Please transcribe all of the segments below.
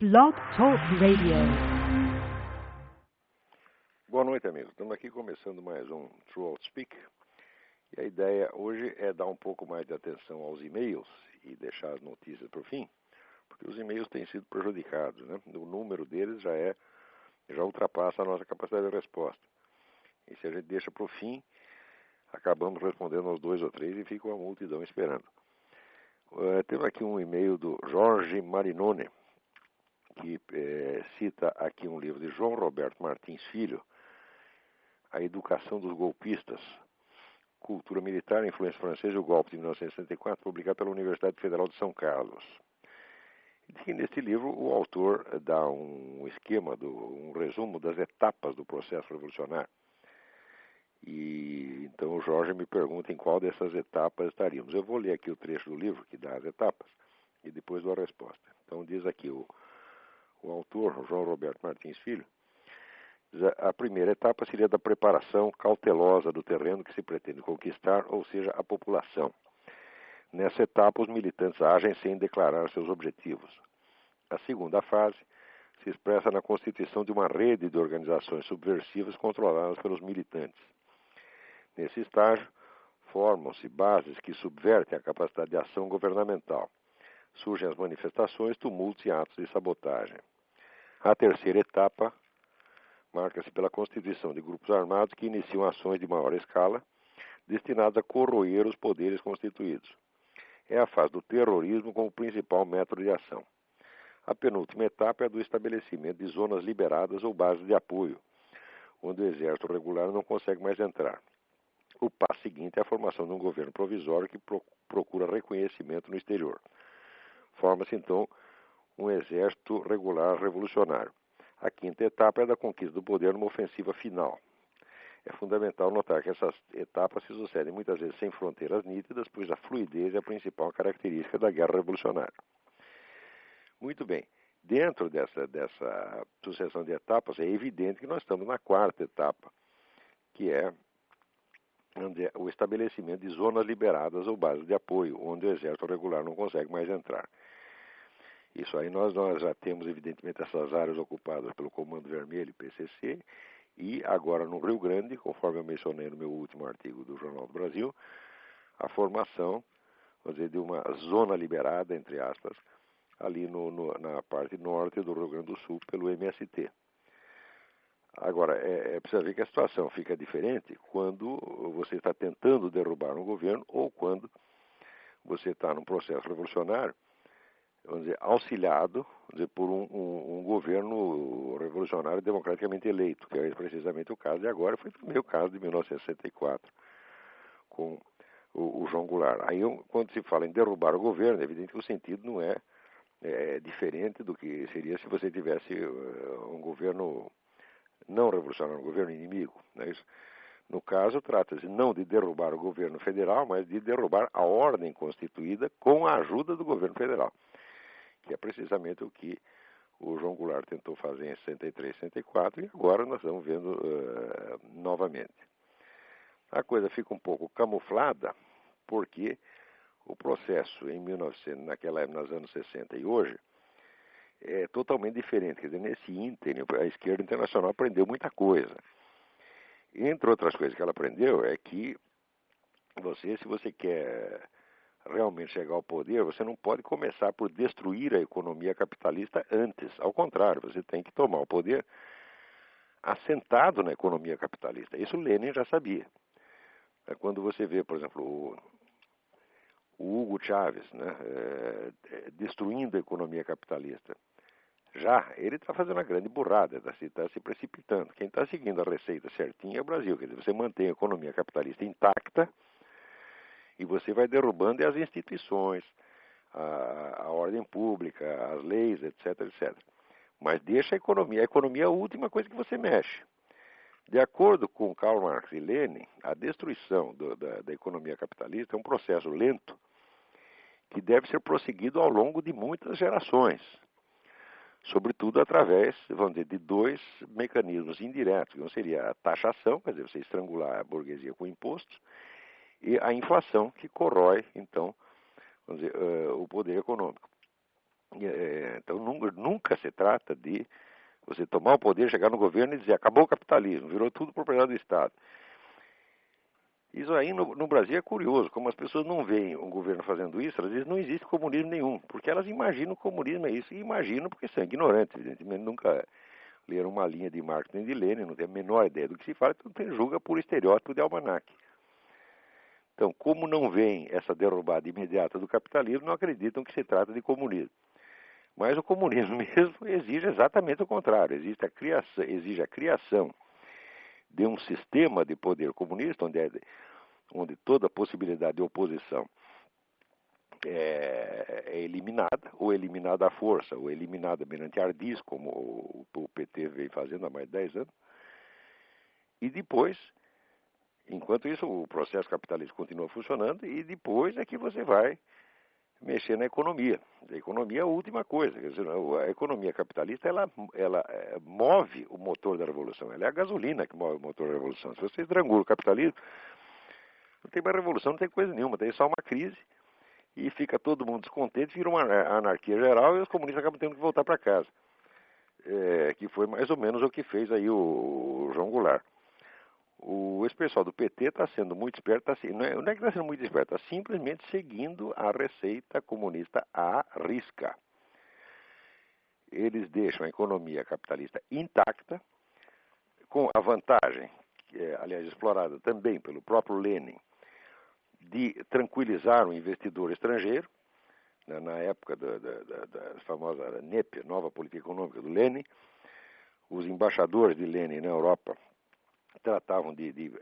Blog Talk Radio. Boa noite, amigos. Estamos aqui começando mais um True Outspeak. E a ideia hoje é dar um pouco mais de atenção aos e-mails e deixar as notícias para o fim, porque os e-mails têm sido prejudicados, né? O número deles já ultrapassa a nossa capacidade de resposta. E se a gente deixa para o fim, acabamos respondendo aos 2 ou 3 e fica uma multidão esperando. Temos aqui um e-mail do Jorge Marinone, que cita aqui um livro de João Roberto Martins Filho, A Educação dos Golpistas, Cultura Militar, Influência Francesa e o Golpe de 1964, publicado pela Universidade Federal de São Carlos. E neste livro o autor dá um esquema, um resumo das etapas do processo revolucionário. E então o Jorge me pergunta em qual dessas etapas estaríamos. Eu vou ler aqui o trecho do livro que dá as etapas e depois dou a resposta. Então diz aqui o autor, João Roberto Martins Filho, a primeira etapa seria da preparação cautelosa do terreno que se pretende conquistar, ou seja, a população. Nessa etapa, os militantes agem sem declarar seus objetivos. A segunda fase se expressa na constituição de uma rede de organizações subversivas controladas pelos militantes. Nesse estágio, formam-se bases que subvertem a capacidade de ação governamental. Surgem as manifestações, tumultos e atos de sabotagem. A terceira etapa marca-se pela constituição de grupos armados que iniciam ações de maior escala, destinadas a corroer os poderes constituídos. É a fase do terrorismo como principal método de ação. A penúltima etapa é a do estabelecimento de zonas liberadas ou bases de apoio, onde o exército regular não consegue mais entrar. O passo seguinte é a formação de um governo provisório que procura reconhecimento no exterior. Forma-se, então, um exército regular revolucionário. A quinta etapa é da conquista do poder numa ofensiva final. É fundamental notar que essas etapas se sucedem muitas vezes sem fronteiras nítidas, pois a fluidez é a principal característica da guerra revolucionária. Muito bem. Dentro dessa sucessão de etapas, é evidente que nós estamos na quarta etapa, que é o estabelecimento de zonas liberadas ou bases de apoio, onde o exército regular não consegue mais entrar. Isso aí nós já temos, evidentemente, essas áreas ocupadas pelo Comando Vermelho e PCC, e agora no Rio Grande, conforme eu mencionei no meu último artigo do Jornal do Brasil, a formação, vamos dizer, de uma zona liberada, entre aspas, ali na parte norte do Rio Grande do Sul, pelo MST. Agora, precisa ver que a situação fica diferente quando você está tentando derrubar um governo ou quando você está num processo revolucionário, vamos dizer, auxiliado, vamos dizer, por um governo revolucionário democraticamente eleito, que é precisamente o caso de agora, foi também o caso de 1964, com o João Goulart. Aí, quando se fala em derrubar o governo, é evidente que o sentido não é diferente do que seria se você tivesse um governo não revolucionário, um governo inimigo. Não é isso? No caso, trata-se não de derrubar o governo federal, mas de derrubar a ordem constituída com a ajuda do governo federal, que é precisamente o que o João Goulart tentou fazer em 63, 64 e agora nós estamos vendo novamente. A coisa fica um pouco camuflada porque o processo em 1900, naquela época, nos anos 60 e hoje, é totalmente diferente. Quer dizer, nesse ínterim, a esquerda internacional aprendeu muita coisa. Entre outras coisas que ela aprendeu é que se você quer realmente chegar ao poder, você não pode começar por destruir a economia capitalista antes. Ao contrário, você tem que tomar o poder assentado na economia capitalista. Isso Lenin já sabia. Quando você vê, por exemplo, o Hugo Chávez, né, destruindo a economia capitalista, ele está fazendo uma grande burrada, está se precipitando. Quem está seguindo a receita certinha é o Brasil. Quer dizer, você mantém a economia capitalista intacta e você vai derrubando as instituições, a ordem pública, as leis, etc, etc. Mas deixa a economia. A economia é a última coisa que você mexe. De acordo com Karl Marx e Lenin, a destruição da economia capitalista é um processo lento que deve ser prosseguido ao longo de muitas gerações. Sobretudo através, vamos dizer, de 2 mecanismos indiretos. Um seria a taxação, quer dizer, você estrangular a burguesia com impostos, e a inflação, que corrói, então, vamos dizer, o poder econômico. Então, nunca se trata de você tomar o poder, chegar no governo e dizer acabou o capitalismo, virou tudo propriedade do Estado. Isso aí no Brasil é curioso, como as pessoas não veem o governo fazendo isso, elas dizem não existe comunismo nenhum, porque elas imaginam o comunismo é isso, e imaginam porque são ignorantes, evidentemente nunca leram uma linha de Marx nem de Lenin, não tem a menor ideia do que se fala, então julga por estereótipo de almanaque. Então, como não veem essa derrubada imediata do capitalismo, não acreditam que se trata de comunismo. Mas o comunismo mesmo exige exatamente o contrário, exige a criação de um sistema de poder comunista, onde toda possibilidade de oposição é eliminada, ou eliminada à força, ou eliminada mediante ardis, como o PT vem fazendo há mais de 10 anos. E depois, enquanto isso, o processo capitalista continua funcionando, e depois é que você vai mexer na economia. A economia é a última coisa. Quer dizer, a economia capitalista, ela move o motor da revolução. Ela é a gasolina que move o motor da revolução. Se você estrangula o capitalismo, não tem mais revolução, não tem coisa nenhuma. Tem só uma crise e fica todo mundo descontente, vira uma anarquia geral e os comunistas acabam tendo que voltar para casa. Que foi mais ou menos o que fez aí o João Goulart. Esse pessoal do PT está sendo muito esperto, não é que está sendo muito esperto, está simplesmente seguindo a receita comunista à risca. Eles deixam a economia capitalista intacta, com a vantagem, que é, aliás, explorada também pelo próprio Lenin, de tranquilizar o investidor estrangeiro, né, na época da famosa NEP, Nova Política Econômica do Lenin. Os embaixadores de Lenin na Europa tratavam de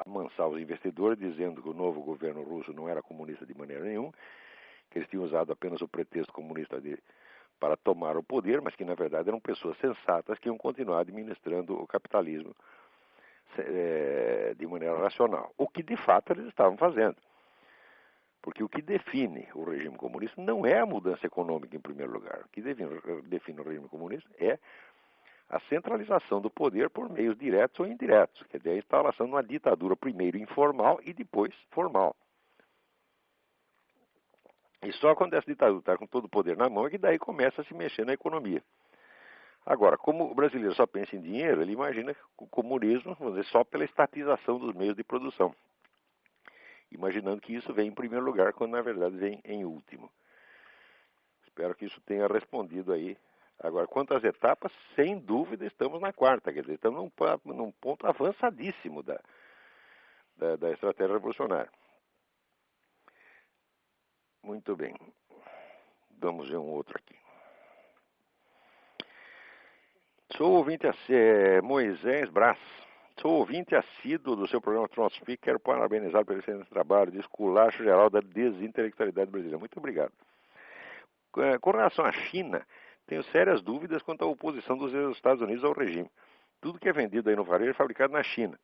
amansar os investidores, dizendo que o novo governo russo não era comunista de maneira nenhuma, que eles tinham usado apenas o pretexto comunista para tomar o poder, mas que na verdade eram pessoas sensatas que iam continuar administrando o capitalismo de maneira racional. O que de fato eles estavam fazendo. Porque o que define o regime comunista não é a mudança econômica em primeiro lugar. O que define o regime comunista é a centralização do poder por meios diretos ou indiretos. Quer dizer, a instalação de uma ditadura primeiro informal e depois formal. E só quando essa ditadura está com todo o poder na mão é que daí começa a se mexer na economia. Agora, como o brasileiro só pensa em dinheiro, ele imagina o comunismo, vamos dizer, só pela estatização dos meios de produção. Imaginando que isso vem em primeiro lugar, quando na verdade vem em último. Espero que isso tenha respondido aí. Agora, quanto às etapas, sem dúvida estamos na quarta, quer dizer, estamos num ponto avançadíssimo da estratégia revolucionária. Muito bem. Vamos ver um outro aqui. Sou ouvinte Moisés Brás. Sou ouvinte assíduo do seu programa Transpeak. Quero parabenizar pelo excelente trabalho de esculacho geral da desintelectualidade brasileira. Muito obrigado. Com relação à China, tenho sérias dúvidas quanto à oposição dos Estados Unidos ao regime. Tudo que é vendido aí no varejo é fabricado na China.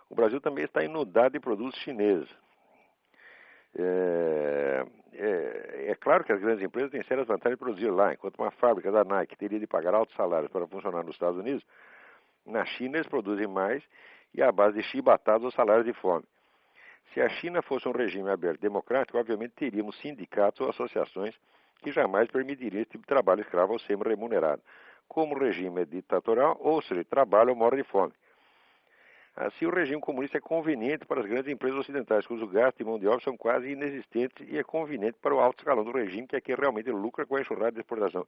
O Brasil também está inundado de produtos chineses. É claro que as grandes empresas têm sérias vantagens de produzir lá, enquanto uma fábrica da Nike teria de pagar altos salários para funcionar nos Estados Unidos, na China eles produzem mais e à base de chibatadas ou salários de fome. Se a China fosse um regime aberto e democrático, obviamente teríamos sindicatos ou associações que jamais permitiriam esse tipo de trabalho escravo ou semi-remunerado. Como o regime é ditatorial, ou seja, trabalha ou morre de fome. Assim, o regime comunista é conveniente para as grandes empresas ocidentais, cujos gastos de mão de obra são quase inexistentes, e é conveniente para o alto escalão do regime, que aqui realmente lucra com a enxurrada de exportação.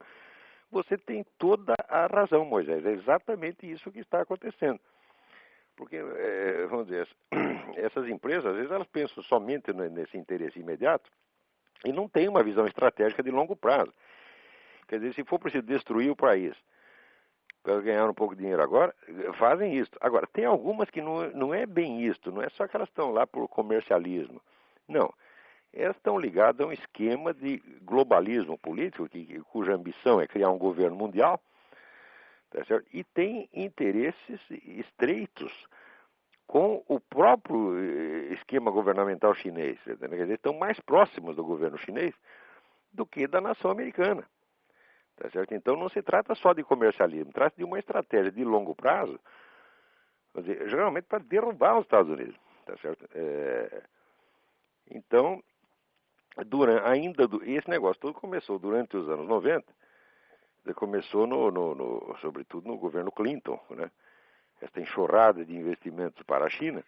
Você tem toda a razão, Moisés. É exatamente isso que está acontecendo. Porque, vamos dizer, essas empresas, às vezes, elas pensam somente nesse interesse imediato e não têm uma visão estratégica de longo prazo. Quer dizer, se for preciso destruir o país para ganhar um pouco de dinheiro agora, fazem isso. Agora, tem algumas que não é bem isso, não é só que elas estão lá por comercialismo. Não. Elas estão ligadas a um esquema de globalismo político, cuja ambição é criar um governo mundial, tá certo? E tem interesses estreitos com o próprio esquema governamental chinês. Quer dizer, estão mais próximos do governo chinês do que da nação americana. Tá certo? Então não se trata só de comercialismo, trata de uma estratégia de longo prazo, quer dizer, geralmente para derrubar os Estados Unidos. Tá certo? Então, esse negócio todo começou durante os anos 90, Começou, sobretudo, no governo Clinton, né? Esta enxurrada de investimentos para a China.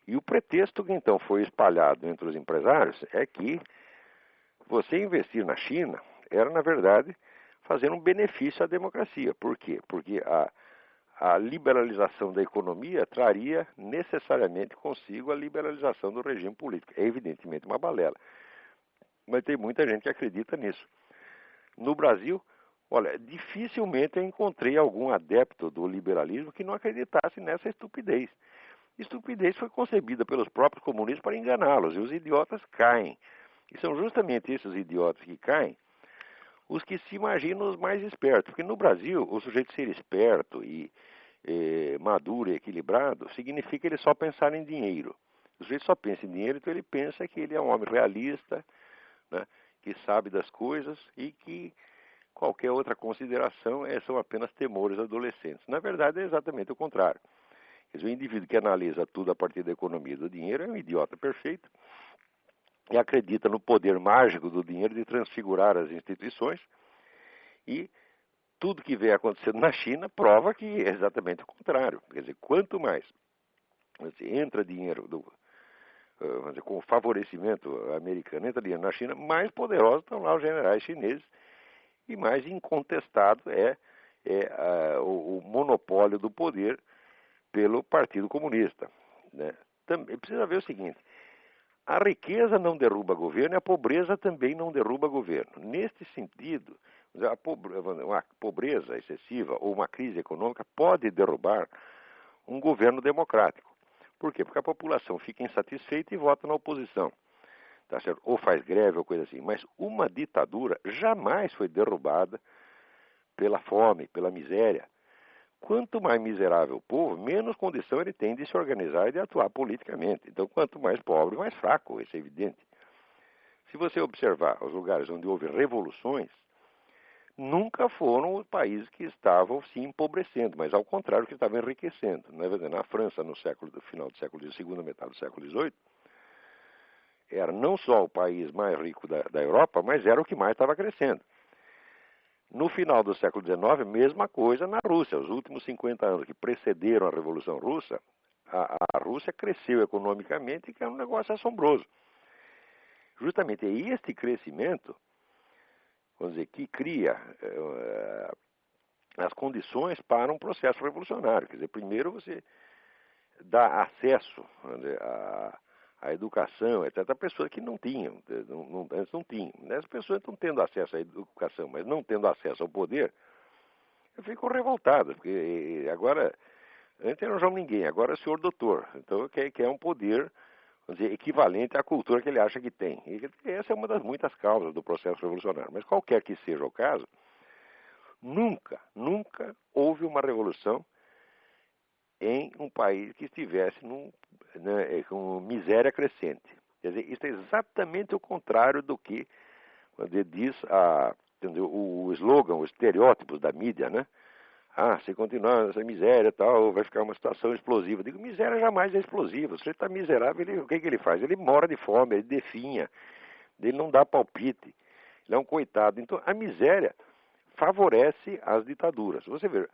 E o pretexto que então foi espalhado entre os empresários é que você investir na China era, na verdade, fazer um benefício à democracia. Por quê? Porque a liberalização da economia traria necessariamente consigo a liberalização do regime político. É evidentemente uma balela. Mas tem muita gente que acredita nisso. No Brasil, olha, dificilmente eu encontrei algum adepto do liberalismo que não acreditasse nessa estupidez. Estupidez foi concebida pelos próprios comunistas para enganá-los, e os idiotas caem. E são justamente esses idiotas que caem os que se imaginam os mais espertos. Porque no Brasil, o sujeito ser esperto e maduro e equilibrado significa ele só pensar em dinheiro. O sujeito só pensa em dinheiro, então ele pensa que ele é um homem realista, né, que sabe das coisas e que qualquer outra consideração são apenas temores adolescentes. Na verdade, é exatamente o contrário. Quer dizer, o indivíduo que analisa tudo a partir da economia e do dinheiro é um idiota perfeito e acredita no poder mágico do dinheiro de transfigurar as instituições, e tudo que vem acontecendo na China prova que é exatamente o contrário. Quer dizer, quanto mais entra dinheiro com o favorecimento americano, entra dinheiro na China, mais poderosos estão lá os generais chineses e mais incontestado é o monopólio do poder pelo Partido Comunista, né? Também precisa ver o seguinte: a riqueza não derruba governo e a pobreza também não derruba governo. Neste sentido, uma pobreza excessiva ou uma crise econômica pode derrubar um governo democrático. Por quê? Porque a população fica insatisfeita e vota na oposição. Tá certo? Ou faz greve ou coisa assim. Mas uma ditadura jamais foi derrubada pela fome, pela miséria. Quanto mais miserável o povo, menos condição ele tem de se organizar e de atuar politicamente. Então, quanto mais pobre, mais fraco, isso é evidente. Se você observar os lugares onde houve revoluções, nunca foram os países que estavam se empobrecendo, mas ao contrário, que estavam enriquecendo. Não é verdade? Na França, no final do século XIX, segunda metade do século XVIII, era não só o país mais rico da Europa, mas era o que mais estava crescendo. No final do século XIX, mesma coisa na Rússia. Os últimos 50 anos que precederam a Revolução Russa, a Rússia cresceu economicamente, que é um negócio assombroso. Justamente é este crescimento, vamos dizer, que cria as condições para um processo revolucionário. Quer dizer, primeiro você dá acesso, vamos dizer, a educação, etc., a pessoas que não tinham, antes não tinham. As pessoas estão tendo acesso à educação, mas não tendo acesso ao poder, ficam revoltadas, porque agora, antes não eram ninguém, agora é o senhor doutor. Então, quer um poder, vamos dizer, equivalente à cultura que ele acha que tem. E essa é uma das muitas causas do processo revolucionário. Mas qualquer que seja o caso, nunca houve uma revolução em um país que estivesse com miséria crescente. Quer dizer, isso é exatamente o contrário do que diz o slogan, os estereótipos da mídia, né? Se continuar essa miséria e tal, vai ficar uma situação explosiva. Eu digo, miséria jamais é explosiva. Se ele está miserável, o que ele faz? Ele mora de fome, ele definha, ele não dá palpite, ele é um coitado. Então, a miséria favorece as ditaduras. Você vê,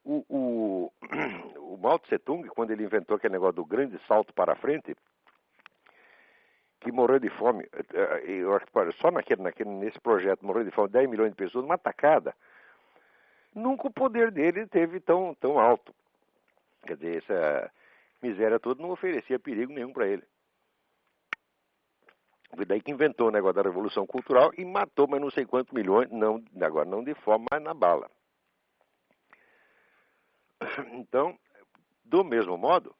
o Mao Tse Tung, quando ele inventou aquele negócio do grande salto para a frente, que morreu de fome, eu acho que só nesse projeto morreu de fome 10 milhões de pessoas, numa tacada, nunca o poder dele teve tão alto. Quer dizer, essa miséria toda não oferecia perigo nenhum para ele. Foi daí que inventou o negócio da Revolução Cultural e matou mas não sei quantos milhões, agora não de fome, mas na bala. Então, do mesmo modo,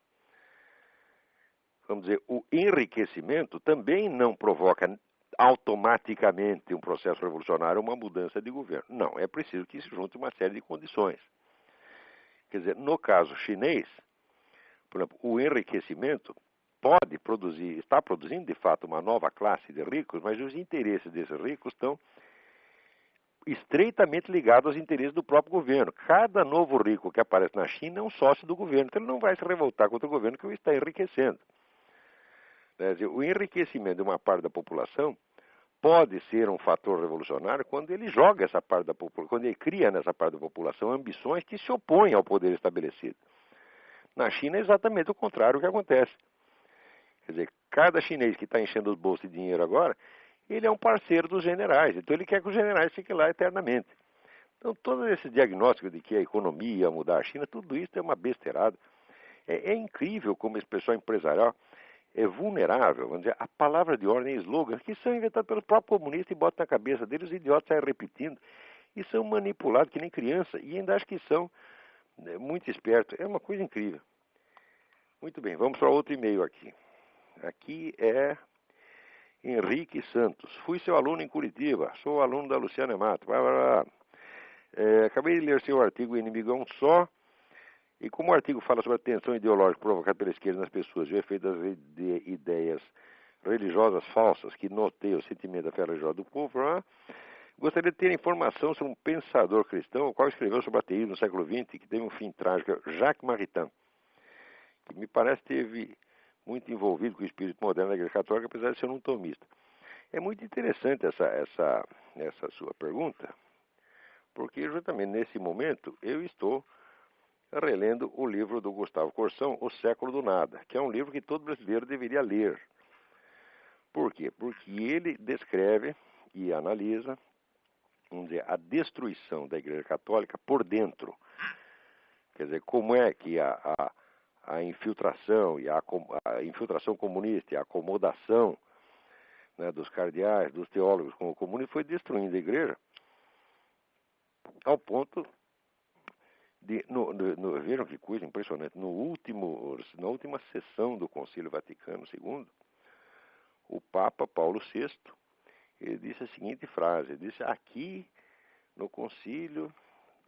vamos dizer, o enriquecimento também não provoca automaticamente um processo revolucionário, uma mudança de governo. Não, é preciso que se junte uma série de condições. Quer dizer, no caso chinês, por exemplo, o enriquecimento está produzindo de fato uma nova classe de ricos, mas os interesses desses ricos estão estreitamente ligado aos interesses do próprio governo. Cada novo rico que aparece na China é um sócio do governo, então ele não vai se revoltar contra o governo que o está enriquecendo. Quer dizer, o enriquecimento de uma parte da população pode ser um fator revolucionário quando ele joga essa parte da população, quando ele cria nessa parte da população ambições que se opõem ao poder estabelecido. Na China é exatamente o contrário que acontece. Quer dizer, cada chinês que está enchendo os bolsos de dinheiro agora, ele é um parceiro dos generais, então ele quer que os generais fiquem lá eternamente. Então, todo esse diagnóstico de que a economia ia mudar a China, tudo isso é uma besteirada. É incrível como esse pessoal empresarial é vulnerável, vamos dizer, a palavra de ordem e slogans que são inventados pelos próprios comunistas e botam na cabeça deles, os idiotas saem repetindo e são manipulados que nem criança e ainda acham que são muito espertos. É uma coisa incrível. Muito bem, vamos para outro e-mail aqui. Aqui é Henrique Santos. Fui seu aluno em Curitiba, sou aluno da Luciana Mato. Acabei de ler seu artigo Inimigo é um Só, e como o artigo fala sobre a tensão ideológica provocada pela esquerda nas pessoas e o efeito das ideias religiosas falsas que noteiam o sentimento da fé religiosa do povo, gostaria de ter informação sobre um pensador cristão, o qual escreveu sobre o ateísmo no século XX, que teve um fim trágico, Jacques Maritain, que me parece teve muito envolvido com o espírito moderno da Igreja Católica, apesar de ser um tomista. É muito interessante essa sua pergunta, porque justamente nesse momento eu estou relendo o livro do Gustavo Corsão, O Século do Nada, que é um livro que todo brasileiro deveria ler. Por quê? Porque ele descreve e analisa, vamos dizer, a destruição da Igreja Católica por dentro. Quer dizer, como é que a infiltração e a infiltração comunista e a acomodação, né, dos cardeais, dos teólogos com o comunismo foi destruindo a Igreja ao ponto vejam que coisa impressionante. Na última sessão do Concílio Vaticano II, o Papa Paulo VI, ele disse a seguinte frase, ele disse: aqui no concílio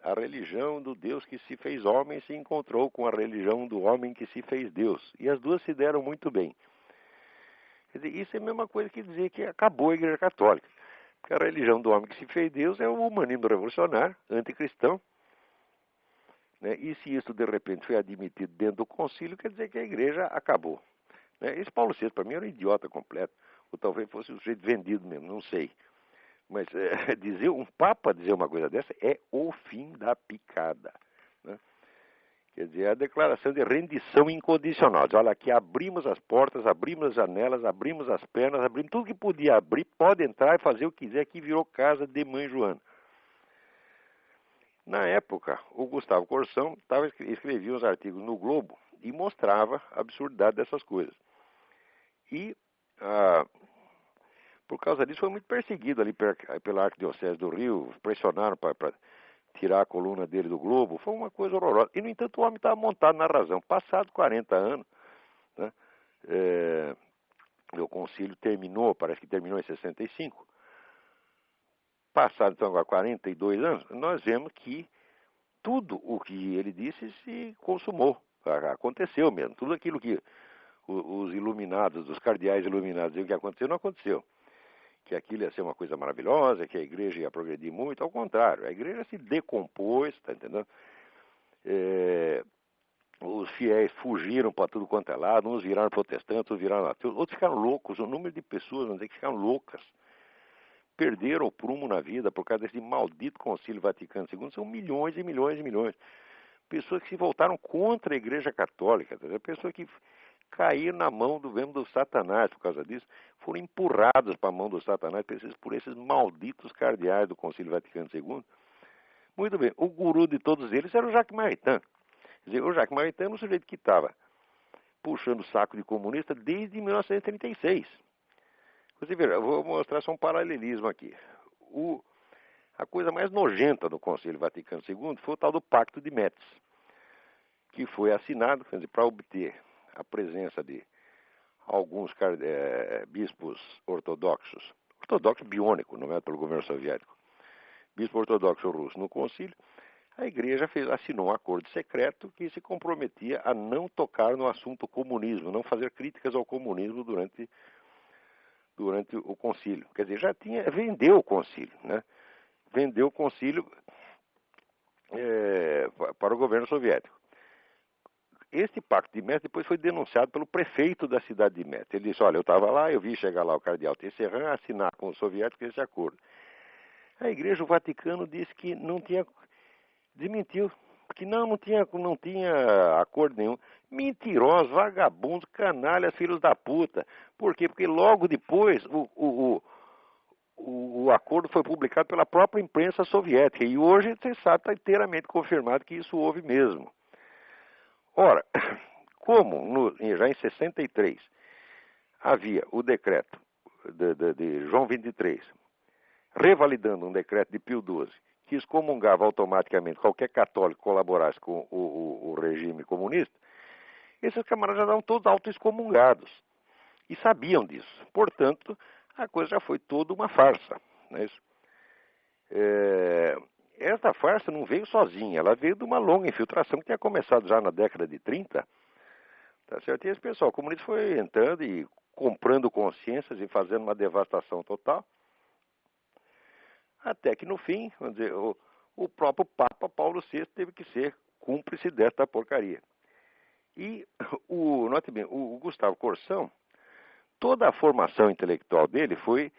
a religião do Deus que se fez homem se encontrou com a religião do homem que se fez Deus. E as duas se deram muito bem. Quer dizer, isso é a mesma coisa que dizer que acabou a Igreja Católica. Porque a religião do homem que se fez Deus é o humanismo revolucionário, anticristão. Né? E se isso de repente foi admitido dentro do concílio, quer dizer que a igreja acabou. Né? Esse Paulo VI, para mim, era um idiota completo. Ou talvez fosse um sujeito vendido mesmo, não sei. Mas dizer um papa dizer uma coisa dessa é o fim da picada. Né? Quer dizer, é a declaração de rendição incondicional. Diz, olha, aqui abrimos as portas, abrimos as janelas, abrimos as pernas, abrimos tudo que podia abrir, pode entrar e fazer o que quiser, aqui virou casa de mãe Joana. Na época, o Gustavo Corsão escrevia uns artigos no Globo e mostrava a absurdidade dessas coisas. E, por causa disso, foi muito perseguido ali pela Arquidiocese do Rio, pressionaram para tirar a coluna dele do Globo, foi uma coisa horrorosa. E, no entanto, o homem estava montado na razão. Passado 40 anos, né, o concílio terminou, parece que terminou em 65, passado então agora 42 anos, nós vemos que tudo o que ele disse se consumou, aconteceu mesmo. Tudo aquilo que os iluminados, os cardeais iluminados diziam que aconteceu, não aconteceu. Que aquilo ia ser uma coisa maravilhosa, que a igreja ia progredir muito, ao contrário, a igreja se decompôs, está entendendo? Os fiéis fugiram para tudo quanto é lado, uns viraram protestantes, outros viraram ateus, outros ficaram loucos, o número de pessoas, vamos dizer, que ficaram loucas. Perderam o prumo na vida por causa desse maldito Concílio Vaticano II. São milhões e milhões e milhões. Pessoas que se voltaram contra a Igreja Católica. Pessoas que caíram na mão do Satanás por causa disso. Foram empurradas para a mão do Satanás por esses malditos cardeais do Concílio Vaticano II. Muito bem. O guru de todos eles era o Jacques Maritain. Quer dizer, o Jacques Maritain era um sujeito que estava puxando o saco de comunista desde 1936. Você vê, eu vou mostrar só um paralelismo aqui. A coisa mais nojenta do Concílio Vaticano II foi o tal do Pacto de Metz, que foi assinado para obter a presença de alguns bispos ortodoxos biônico, não é pelo governo soviético, bispo ortodoxo russo no concílio. A igreja assinou um acordo secreto que se comprometia a não tocar no assunto comunismo, não fazer críticas ao comunismo durante o concílio. Quer dizer, vendeu o concílio, né? Vendeu o concílio para o governo soviético. Este pacto de Metz depois foi denunciado pelo prefeito da cidade de Metz. Ele disse, olha, eu estava lá, eu vi chegar lá o cardeal Tisserand assinar com os soviéticos esse acordo. A Igreja, o Vaticano, disse que não tinha, desmentiu, que não tinha acordo nenhum. Mentirosos, vagabundos, canalhas, filhos da puta. Por quê? Porque logo depois o acordo foi publicado pela própria imprensa soviética. E hoje, você sabe, está inteiramente confirmado que isso houve mesmo. Ora, como já em 63 havia o decreto de João 23, revalidando um decreto de Pio XII, que excomungava automaticamente qualquer católico que colaborasse com o regime comunista, esses camaradas já estavam todos auto-excomungados e sabiam disso. Portanto, a coisa já foi toda uma farsa. Não é isso? Esta farsa não veio sozinha, ela veio de uma longa infiltração que tinha começado já na década de 30. Tá certo? E esse pessoal comunista foi entrando e comprando consciências e fazendo uma devastação total. Até que no fim, vamos dizer, o próprio Papa Paulo VI teve que ser cúmplice desta porcaria. E note bem, o Gustavo Corsão, toda a formação intelectual dele foi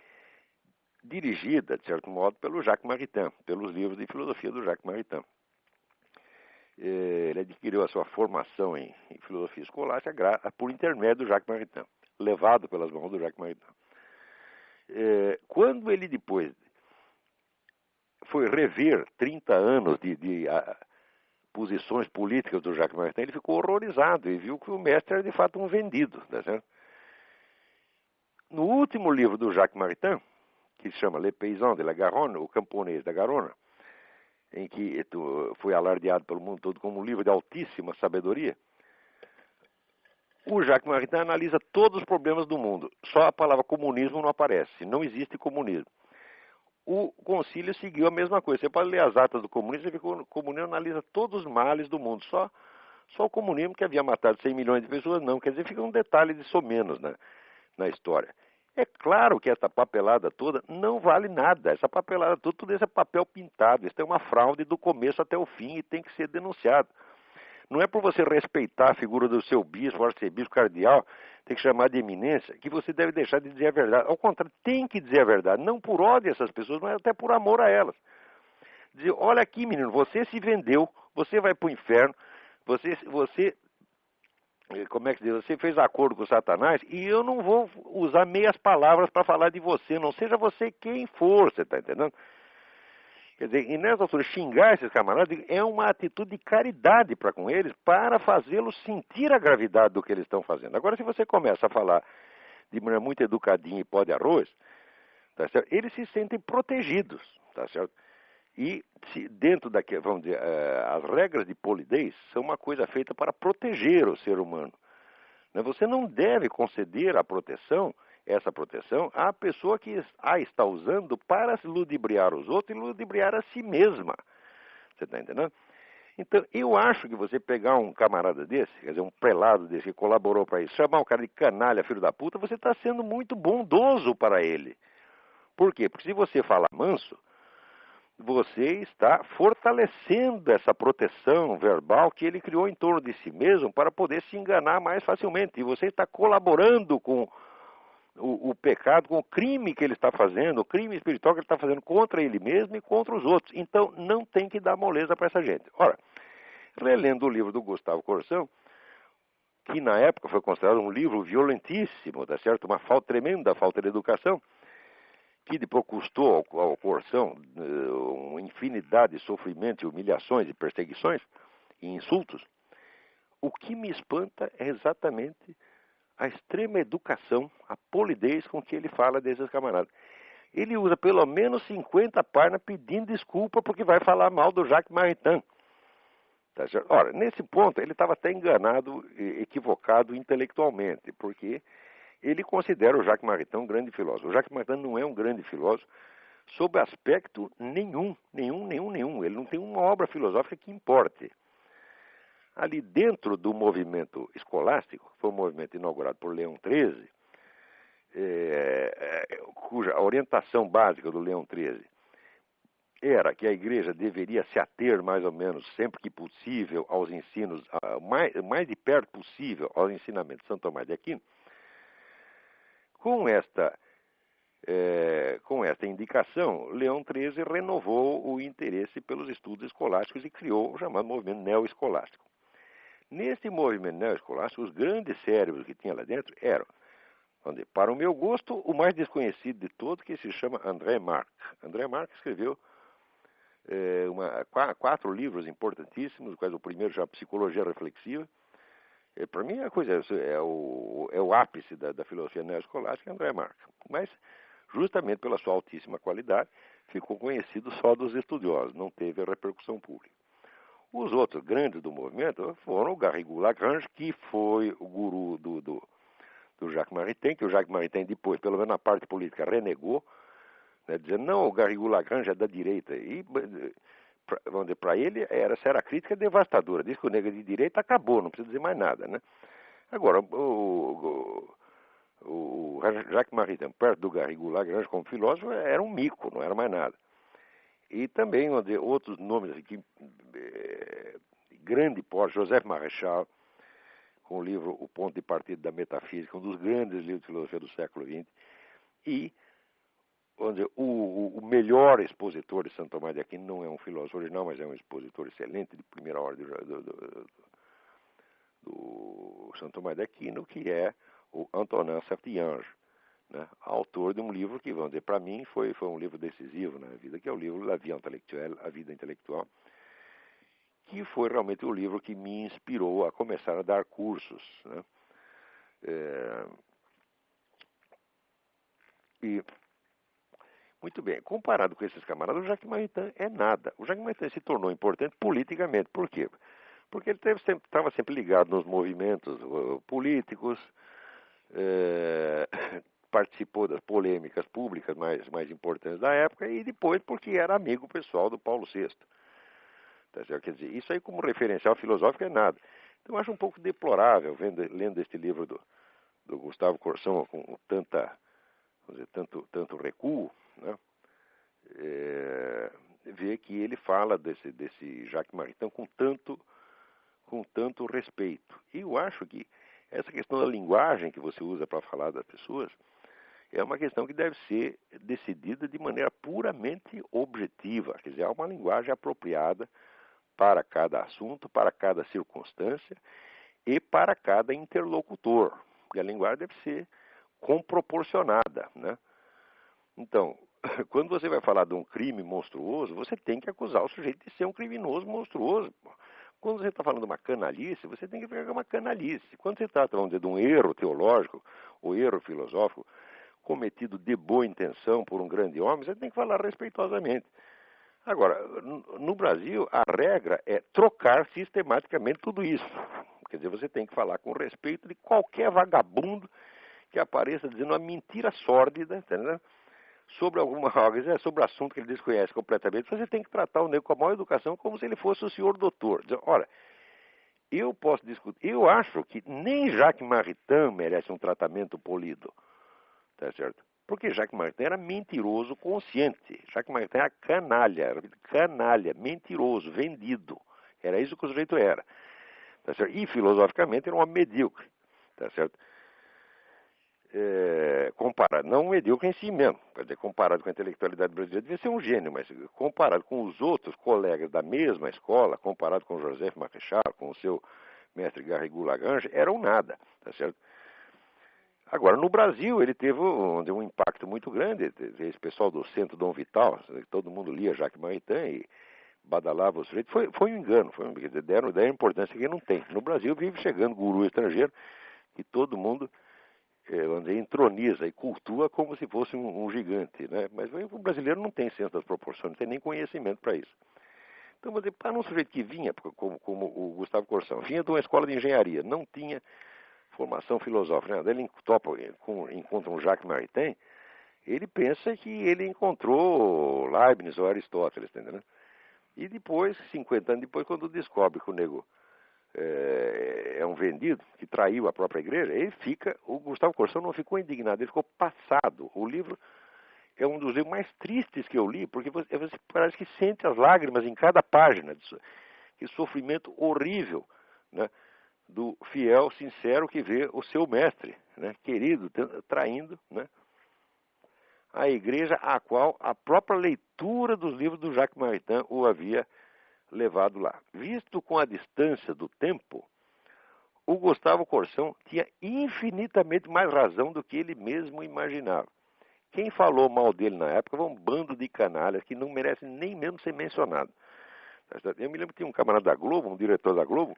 dirigida, de certo modo, pelo Jacques Maritain, pelos livros de filosofia do Jacques Maritain. Ele adquiriu a sua formação em filosofia escolástica por intermédio do Jacques Maritain, levado pelas mãos do Jacques Maritain. Quando ele depois foi rever 30 anos de posições políticas do Jacques Maritain, ele ficou horrorizado e viu que o mestre era de fato um vendido. Tá certo? No último livro do Jacques Maritain, que se chama Les Paysans de la Garonne, o camponês da Garona, em que foi alardeado pelo mundo todo como um livro de altíssima sabedoria, o Jacques Maritain analisa todos os problemas do mundo. Só a palavra comunismo não aparece, não existe comunismo. O concílio seguiu a mesma coisa. Você pode ler as atas do comunismo, você vê que o comunismo analisa todos os males do mundo. Só o comunismo, que havia matado 100 milhões de pessoas, não. Quer dizer, fica um detalhe de somenos na história. É claro que essa papelada toda não vale nada. Essa papelada toda, tudo isso é papel pintado. Isso é uma fraude do começo até o fim e tem que ser denunciado. Não é por você respeitar a figura do seu bispo, arcebispo, cardeal, tem que chamar de eminência, que você deve deixar de dizer a verdade. Ao contrário, tem que dizer a verdade. Não por ódio a essas pessoas, mas até por amor a elas. Dizer, olha aqui, menino, você se vendeu, você vai para o inferno, você como é que diz? Você fez acordo com Satanás e eu não vou usar meias palavras para falar de você, não seja você quem for, você está entendendo? Quer dizer, e nessa altura, xingar esses camaradas é uma atitude de caridade para com eles, para fazê-los sentir a gravidade do que eles estão fazendo. Agora, se você começa a falar de maneira muito educadinha e pó de arroz, tá certo? Eles se sentem protegidos, tá certo? E dentro vamos dizer, as regras de polidez são uma coisa feita para proteger o ser humano. Você não deve conceder essa proteção à pessoa que a está usando para ludibriar os outros e ludibriar a si mesma. Você está entendendo? Então, eu acho que você pegar um camarada desse, quer dizer, um prelado desse que colaborou para isso, chamar o cara de canalha, filho da puta, você está sendo muito bondoso para ele. Por quê? Porque se você falar manso, você está fortalecendo essa proteção verbal que ele criou em torno de si mesmo para poder se enganar mais facilmente. E você está colaborando com o pecado, com o crime que ele está fazendo, o crime espiritual que ele está fazendo contra ele mesmo e contra os outros. Então, não tem que dar moleza para essa gente. Ora, relendo o livro do Gustavo Corsão, que na época foi considerado um livro violentíssimo, tá certo? Uma tremenda falta de educação, que depois custou ao Corsão uma infinidade de sofrimentos, humilhações e perseguições e insultos. O que me espanta é exatamente a extrema educação, a polidez com que ele fala desses camaradas. Ele usa pelo menos 50 páginas pedindo desculpa porque vai falar mal do Jacques Maritain. Tá certo? Ora, nesse ponto ele estava até enganado, equivocado intelectualmente, porque ele considera o Jacques Maritain um grande filósofo. O Jacques Maritain não é um grande filósofo sob aspecto nenhum. Ele não tem uma obra filosófica que importe. Ali dentro do movimento escolástico, que foi um movimento inaugurado por Leão XIII, cuja orientação básica do Leão XIII era que a igreja deveria se ater mais ou menos sempre que possível aos ensinos, mais de perto possível aos ensinamentos de Santo Tomás de Aquino. Com esta indicação, Leão XIII renovou o interesse pelos estudos escolásticos e criou o chamado movimento neoescolástico. Nesse movimento neoescolástico, os grandes cérebros que tinha lá dentro eram, para o meu gosto, o mais desconhecido de todos, que se chama André Marx. André Marx escreveu 4 livros importantíssimos, quais o primeiro já Psicologia Reflexiva. Para mim, a coisa é o ápice da filosofia neoescolástica, André Marx. Mas, justamente pela sua altíssima qualidade, ficou conhecido só dos estudiosos, não teve a repercussão pública. Os outros grandes do movimento foram o Garrigou Lagrange, que foi o guru do Jacques Maritain, que o Jacques Maritain depois, pelo menos na parte política, renegou, né, dizendo, não, o Garrigou Lagrange é da direita. E, vamos dizer, para ele, essa era a crítica devastadora. Diz que o negro de direita acabou, não precisa dizer mais nada, né? Agora, o Jacques Maritain, perto do Garrigou Lagrange como filósofo, era um mico, não era mais nada. E também outros nomes aqui, grande porte, Joseph Marechal, com o livro O Ponto de Partida da Metafísica, um dos grandes livros de filosofia do século XX, e vamos dizer, o melhor expositor de Santo Tomás de Aquino não é um filósofo original, mas é um expositor excelente de primeira ordem do Santo Tomás de Aquino, que é o Antonin Saint-Ange, né, autor de um livro que, vamos dizer, para mim foi um livro decisivo na vida, que é o livro La Vie Intellectuelle, A Vida Intelectual, que foi realmente o livro que me inspirou a começar a dar cursos, né? E, muito bem, comparado com esses camaradas, o Jacques Maritain é nada. O Jacques Maritain se tornou importante politicamente. Por quê? Porque ele estava sempre ligado nos movimentos políticos, participou das polêmicas públicas mais importantes da época, e depois porque era amigo pessoal do Paulo VI. Tá certo? Quer dizer, isso aí como referencial filosófico é nada. Então eu acho um pouco deplorável, lendo este livro do Gustavo Corsão com tanto recuo, né? Ver que ele fala desse Jacques Maritain com tanto respeito. E eu acho que essa questão da linguagem que você usa para falar das pessoas é uma questão que deve ser decidida de maneira puramente objetiva. Quer dizer, há uma linguagem apropriada para cada assunto, para cada circunstância e para cada interlocutor. Porque a linguagem deve ser comproporcionada, né? Então, quando você vai falar de um crime monstruoso, você tem que acusar o sujeito de ser um criminoso monstruoso. Quando você está falando de uma canalice, você tem que pegar uma canalice. Quando você está falando de um erro teológico ou erro filosófico cometido de boa intenção por um grande homem, você tem que falar respeitosamente. Agora, no Brasil, a regra é trocar sistematicamente tudo isso. Quer dizer, você tem que falar com respeito de qualquer vagabundo que apareça dizendo uma mentira sórdida, entendeu? Sobre sobre assunto que ele desconhece completamente. Você tem que tratar o nego com a maior educação como se ele fosse o senhor doutor. Dizer, olha, eu posso discutir, eu acho que nem Jacques Maritain merece um tratamento polido, tá certo? Porque Jacques Maritain era mentiroso consciente. Jacques Maritain era canalha, mentiroso, vendido. Era isso que o sujeito era. Tá certo? E filosoficamente era um homem medíocre. Tá certo? Comparado, não medíocre em si mesmo. Quer dizer, comparado com a intelectualidade brasileira, devia ser um gênio, mas comparado com os outros colegas da mesma escola, comparado com Joseph Marechal, com o seu mestre Garrigou Lagrange, era um nada. Tá certo? Agora, no Brasil, ele teve um impacto muito grande. Esse pessoal do Centro Dom Vital, todo mundo lia Jacques Maritain e badalava o sujeito. Foi um engano, deram a importância que não tem. No Brasil vive chegando guru estrangeiro que todo mundo entroniza e cultua como se fosse um gigante, né? Mas o brasileiro não tem senso das proporções, não tem nem conhecimento para isso. Então, para um sujeito que vinha, como o Gustavo Corsão, vinha de uma escola de engenharia, não tinha formação filosófica, né? Ele encontra um Jacques Maritain, ele pensa que ele encontrou Leibniz ou Aristóteles, entendeu? E depois, 50 anos depois, quando descobre que o nego é um vendido, que traiu a própria igreja, o Gustavo Corsão não ficou indignado, ele ficou passado. O livro é um dos livros mais tristes que eu li, porque você parece que sente as lágrimas em cada página. Que sofrimento horrível, né, do fiel, sincero que vê o seu mestre, né, querido, traindo, né, a igreja a qual a própria leitura dos livros do Jacques Maritain o havia levado lá. Visto com a distância do tempo, o Gustavo Corsão tinha infinitamente mais razão do que ele mesmo imaginava. Quem falou mal dele na época foi um bando de canalhas que não merece nem mesmo ser mencionado. Eu me lembro que tinha um camarada da Globo, um diretor da Globo,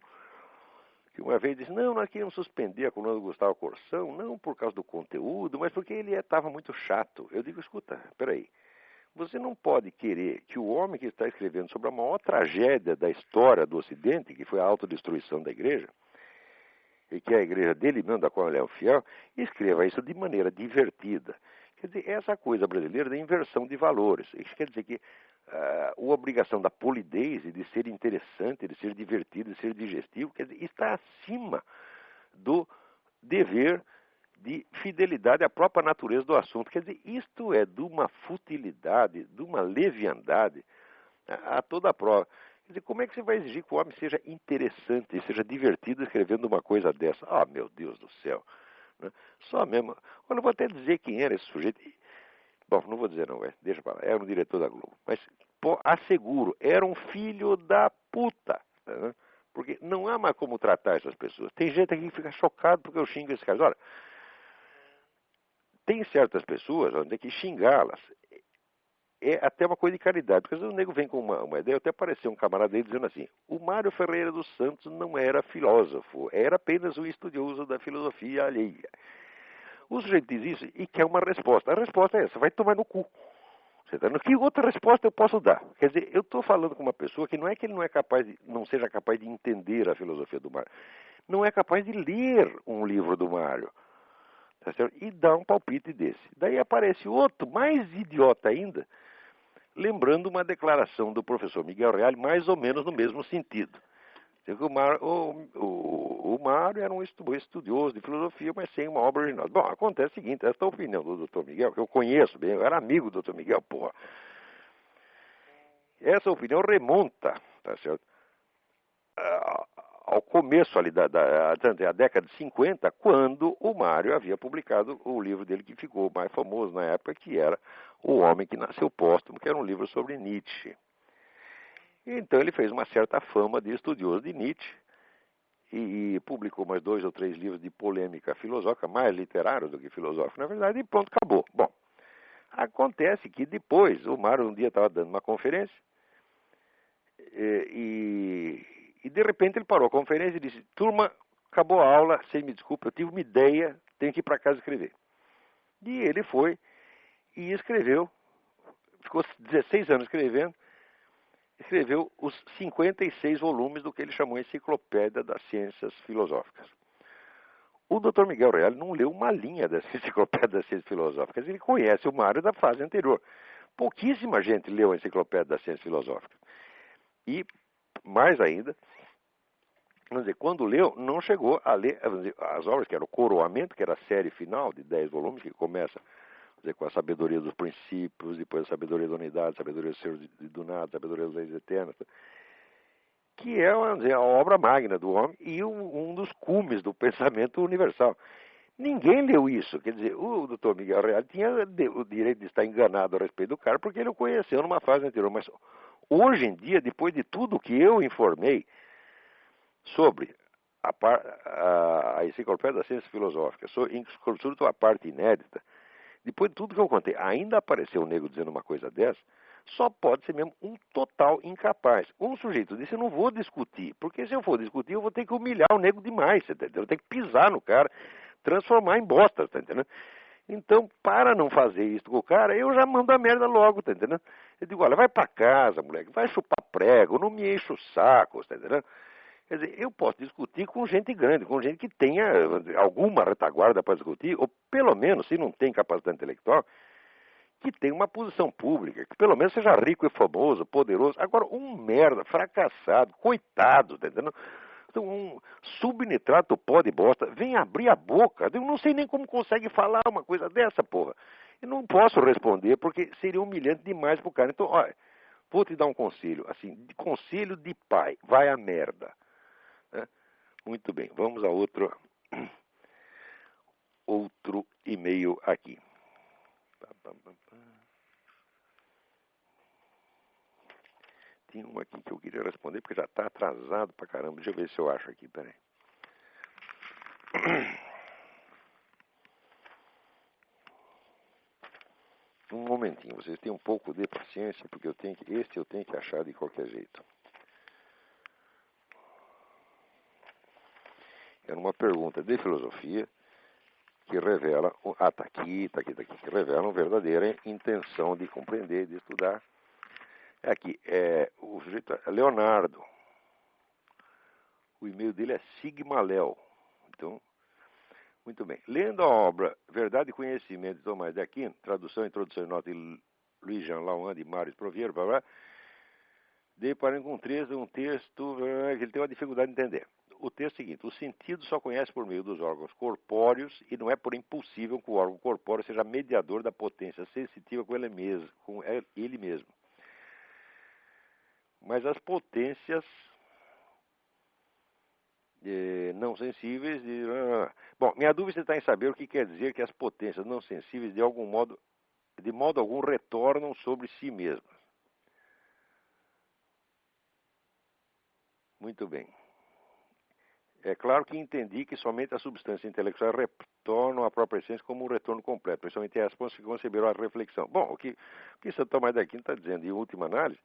que uma vez disse, não, nós queríamos suspender a coluna do Gustavo Corsão, não por causa do conteúdo, mas porque ele estava muito chato. Eu digo, escuta, peraí, você não pode querer que o homem que está escrevendo sobre a maior tragédia da história do Ocidente, que foi a autodestruição da igreja, e que é a igreja dele mesmo, da qual ele é o fiel, escreva isso de maneira divertida. Quer dizer, essa coisa brasileira da inversão de valores. Isso quer dizer que a obrigação da polidez e de ser interessante, de ser divertido, de ser digestivo, quer dizer, está acima do dever de fidelidade à própria natureza do assunto. Quer dizer, isto é de uma futilidade, de uma leviandade a toda a prova. Quer dizer, como é que você vai exigir que o homem seja interessante, seja divertido escrevendo uma coisa dessa? Ah, meu Deus do céu. Né? Só mesmo. Olha, eu vou até dizer quem era esse sujeito. Bom, não vou dizer não, deixa pra lá. Era um diretor da Globo. Mas, pô, asseguro, era um filho da puta. Né? Porque não há mais como tratar essas pessoas. Tem gente aqui que fica chocado porque eu xingo esses caras. Olha, tem certas pessoas onde é que xingá-las é até uma coisa de caridade. Porque às vezes o nego vem com uma ideia, até apareceu um camarada dele dizendo assim, o Mário Ferreira dos Santos não era filósofo, era apenas um estudioso da filosofia alheia. O sujeito diz isso e quer uma resposta. A resposta é essa, vai tomar no cu. Que outra resposta eu posso dar? Quer dizer, eu estou falando com uma pessoa que não é que ele não seja capaz de entender a filosofia do Mário. Não é capaz de ler um livro do Mário. Tá certo? E dar um palpite desse. Daí aparece outro, mais idiota ainda, lembrando uma declaração do professor Miguel Reale, mais ou menos no mesmo sentido. O Mário era um estudioso de filosofia, mas sem uma obra original. Bom, acontece o seguinte, essa opinião do Dr. Miguel, que eu conheço bem, eu era amigo do Dr. Miguel, porra. Essa opinião remonta, tá certo, ao começo ali da década de 50, quando o Mário havia publicado o livro dele que ficou mais famoso na época, que era O Homem que Nasceu Póstumo, que era um livro sobre Nietzsche. Então ele fez uma certa fama de estudioso de Nietzsche e publicou mais 2 ou 3 livros de polêmica filosófica, mais literários do que filosóficos, na verdade, e pronto, acabou. Bom, acontece que depois o Mário um dia estava dando uma conferência e de repente ele parou a conferência e disse, turma, acabou a aula, você me desculpa, eu tive uma ideia, tenho que ir para casa escrever. E ele foi e escreveu, ficou 16 anos escrevendo, escreveu os 56 volumes do que ele chamou Enciclopédia das Ciências Filosóficas. O Dr. Miguel Reale não leu uma linha dessa Enciclopédia das Ciências Filosóficas. Ele conhece o Mário da fase anterior. Pouquíssima gente leu a Enciclopédia das Ciências Filosóficas. E, mais ainda, vamos dizer, quando leu, não chegou a ler as obras, que era o Coroamento, que era a série final de 10 volumes, que começa dizer, com a sabedoria dos princípios, depois a sabedoria da unidade, a sabedoria do ser do nada, a sabedoria das leis eternas, que é dizer, a obra magna do homem e um dos cumes do pensamento universal. Ninguém leu isso. Quer dizer, o Dr. Miguel Reale tinha o direito de estar enganado a respeito do cara, porque ele o conheceu numa fase anterior. Mas hoje em dia, depois de tudo que eu informei sobre a Enciclopédia das Ciências Filosóficas, sobretudo a parte inédita, depois de tudo que eu contei, ainda apareceu um nego dizendo uma coisa dessa, só pode ser mesmo um total incapaz. Um sujeito disse, eu não vou discutir, porque se eu for discutir, eu vou ter que humilhar o nego demais, tá entendendo? Eu tenho que pisar no cara, transformar em bosta, tá entendendo? Então, para não fazer isso com o cara, eu já mando a merda logo, tá entendendo? Eu digo, olha, vai pra casa, moleque, vai chupar prego, não me enche o saco, tá entendendo? Quer dizer, eu posso discutir com gente grande, com gente que tenha alguma retaguarda para discutir, ou pelo menos, se não tem capacidade intelectual, que tenha uma posição pública, que pelo menos seja rico e famoso, poderoso. Agora, um merda, fracassado, coitado, tá entendendo? Então, um subnitrato pó de bosta, vem abrir a boca. Eu não sei nem como consegue falar uma coisa dessa, porra. Eu não posso responder porque seria humilhante demais pro cara. Então, olha, vou te dar um conselho, assim, conselho de pai, vai a merda. Né? Muito bem, vamos a outro e-mail aqui. Tem um aqui que eu queria responder porque já está atrasado pra caramba. Deixa eu ver se eu acho aqui, peraí. Um momentinho, vocês têm um pouco de paciência, porque eu tenho que achar de qualquer jeito. Era uma pergunta de filosofia que revela, tá aqui, que revela uma verdadeira intenção de compreender, de estudar. Aqui, o sujeito é Leonardo. O e-mail dele é Sigmaléu. Então, muito bem. Lendo a obra Verdade e Conhecimento de Tomás de Aquino, tradução, introdução e nota de Luiz Jean Lauan de Mário Proviero, deparando com um texto que ele tem uma dificuldade de entender. O texto é o seguinte: o sentido só conhece por meio dos órgãos corpóreos e não é por impossível que o órgão corpóreo seja mediador da potência sensitiva com ele mesmo. Mas as potências não sensíveis... Bom, minha dúvida está em saber o que quer dizer que as potências não sensíveis de modo algum retornam sobre si mesmas. Muito bem. É claro que entendi que somente as substâncias intelectuais retornam à própria essência como um retorno completo, principalmente as que conceberam a reflexão. Bom, o que Santo Tomás de Aquino está dizendo, em última análise,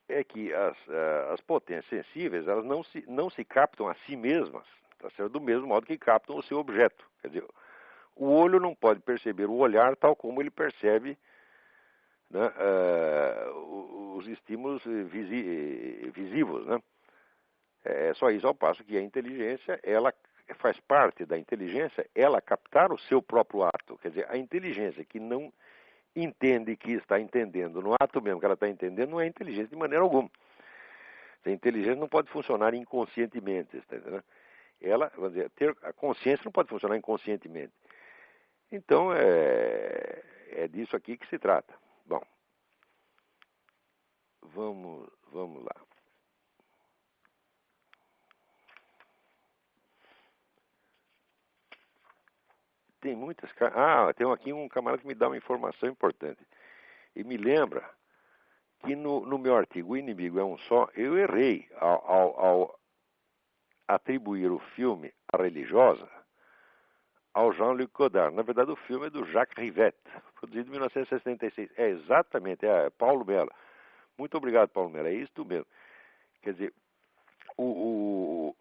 é que as potências sensíveis, elas não se captam a si mesmas, tá certo? Do mesmo modo que captam o seu objeto. Quer dizer, o olho não pode perceber o olhar tal como ele percebe, né, os estímulos visivos, né? É só isso, ao passo que a inteligência, ela faz parte da inteligência, ela captar o seu próprio ato. Quer dizer, a inteligência que não entende que está entendendo no ato mesmo que ela está entendendo, não é inteligência de maneira alguma. A inteligência não pode funcionar inconscientemente, está entendendo? Ela, vamos dizer, a consciência não pode funcionar inconscientemente. Então, é disso aqui que se trata. Bom, vamos lá. Tem muitas... tem aqui um camarada que me dá uma informação importante. E me lembra que no meu artigo O Inimigo é um Só, eu errei ao atribuir o filme A Religiosa ao Jean-Luc Godard. Na verdade, o filme é do Jacques Rivette, produzido em 1966. É exatamente, Paulo Mello. Muito obrigado, Paulo Mello. É isso mesmo. Quer dizer, o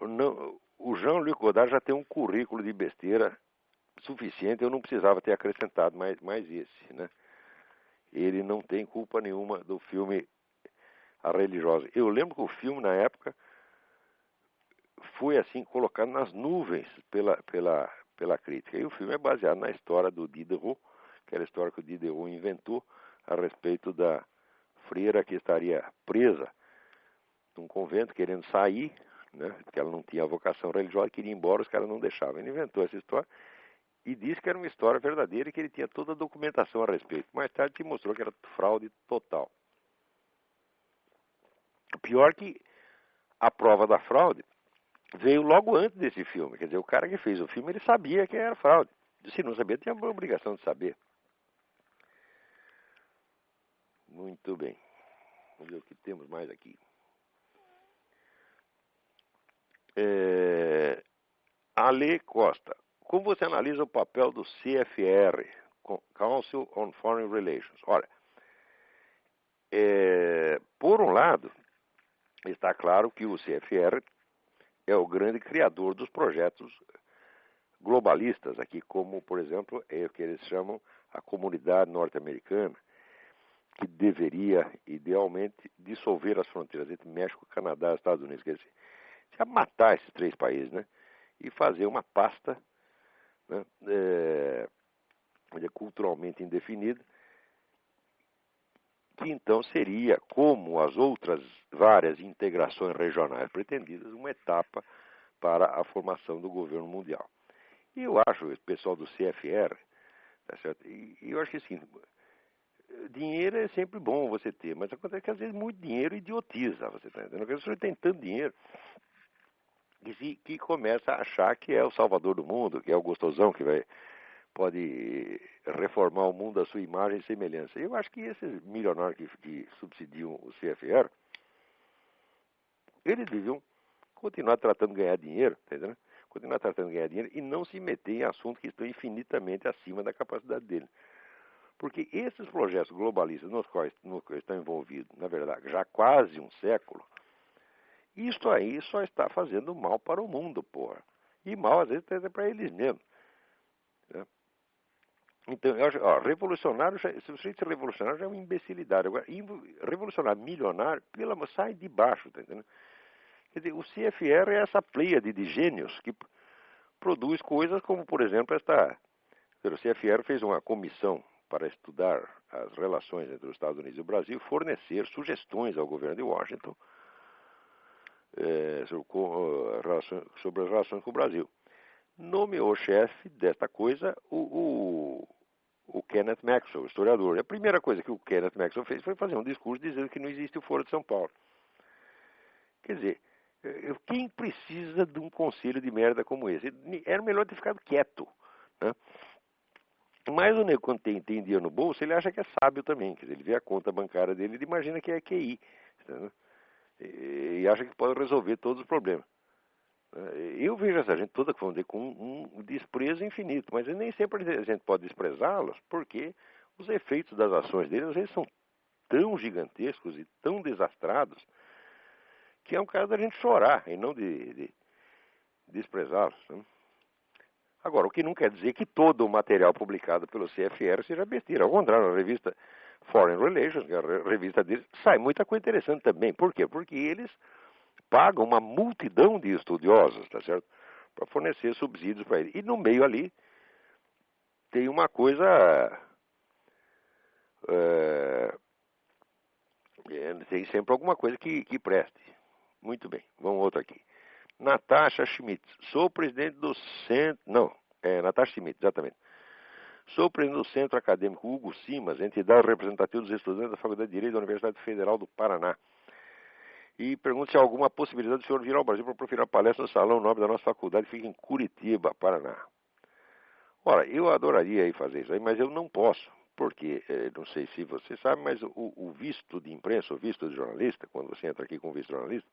Jean-Luc Godard já tem um currículo de besteira suficiente, eu não precisava ter acrescentado mais esse, né? Ele não tem culpa nenhuma do filme A Religiosa. Eu lembro que o filme, na época, foi assim colocado nas nuvens pela crítica. E o filme é baseado na história do Diderot, que era a história que o Diderot inventou a respeito da freira que estaria presa num convento querendo sair, né, porque ela não tinha vocação religiosa, queria ir embora, os caras não deixavam. Ele inventou essa história e disse que era uma história verdadeira e que ele tinha toda a documentação a respeito. Mais tarde se mostrou que era fraude total. O pior é que a prova da fraude veio logo antes desse filme. Quer dizer, o cara que fez o filme, ele sabia que era fraude. Se não sabia, tinha a obrigação de saber. Muito bem. Vamos ver o que temos mais aqui. Ale Costa. Como você analisa o papel do CFR, Council on Foreign Relations? Olha, por um lado, está claro que o CFR é o grande criador dos projetos globalistas aqui, como, por exemplo, é o que eles chamam a comunidade norte-americana, que deveria, idealmente, dissolver as fronteiras entre México, Canadá e Estados Unidos. Quer dizer, já matar esses três países, né? E fazer uma pasta, né, culturalmente indefinida, que então seria, como as outras várias integrações regionais pretendidas, uma etapa para a formação do governo mundial. E eu acho, o pessoal do CFR, tá certo? E eu acho que assim, dinheiro é sempre bom você ter, mas acontece que às vezes muito dinheiro idiotiza, você está entendendo? Porque você tem tanto dinheiro que começa a achar que é o salvador do mundo, que é o gostosão que pode reformar o mundo à sua imagem e semelhança. Eu acho que esses milionários que subsidiam o CFR, eles deviam continuar tratando de ganhar dinheiro, tá entendendo? Continuar tratando de ganhar dinheiro e não se meter em assuntos que estão infinitamente acima da capacidade dele. Porque esses projetos globalistas nos quais estão envolvidos, na verdade, já há quase um século, isto aí só está fazendo mal para o mundo, porra. E mal, às vezes, até para eles mesmos. Né? Então, eu acho, revolucionário, se você diz revolucionário, já é uma imbecilidade. Agora, revolucionário milionário, sai de baixo, tá entendendo? Quer dizer, o CFR é essa pleiade de gênios que produz coisas como, por exemplo, o CFR fez uma comissão para estudar as relações entre os Estados Unidos e o Brasil, fornecer sugestões ao governo de Washington sobre as relações com o Brasil. Nomeou chefe desta coisa o Kenneth Maxwell, historiador. E a primeira coisa que o Kenneth Maxwell fez foi fazer um discurso dizendo que não existe o Foro de São Paulo. Quer dizer, quem precisa de um conselho de merda como esse? Era melhor ter ficado quieto. Né? Mas o nego, quando tem dinheiro no bolso, ele acha que é sábio também. Quer dizer, ele vê a conta bancária dele, ele imagina que é QI. Entendeu? E acha que pode resolver todos os problemas. Eu vejo essa gente toda com um desprezo infinito, mas nem sempre a gente pode desprezá-los, porque os efeitos das ações deles às vezes são tão gigantescos e tão desastrados que é um caso da gente chorar e não de desprezá-los. Né? Agora, o que não quer dizer que todo o material publicado pelo CFR seja besteira. Ao contrário, a revista Foreign Relations, que é a revista deles, sai muita coisa interessante também. Por quê? Porque eles pagam uma multidão de estudiosos, tá certo? Para fornecer subsídios para eles. E no meio ali tem uma coisa... tem sempre alguma coisa que preste. Muito bem, vamos outro aqui. Natasha Schmidt, sou presidente do centro... Não, Natasha Schmidt, exatamente. Sou presidente do Centro Acadêmico Hugo Simas, entidade representativa dos estudantes da Faculdade de Direito da Universidade Federal do Paraná. E pergunto se há alguma possibilidade do senhor vir ao Brasil para proferir a palestra no Salão Nobre da nossa faculdade, que fica em Curitiba, Paraná. Ora, eu adoraria ir fazer isso aí, mas eu não posso, porque, não sei se você sabe, mas o visto de imprensa, o visto de jornalista, quando você entra aqui com visto de jornalista,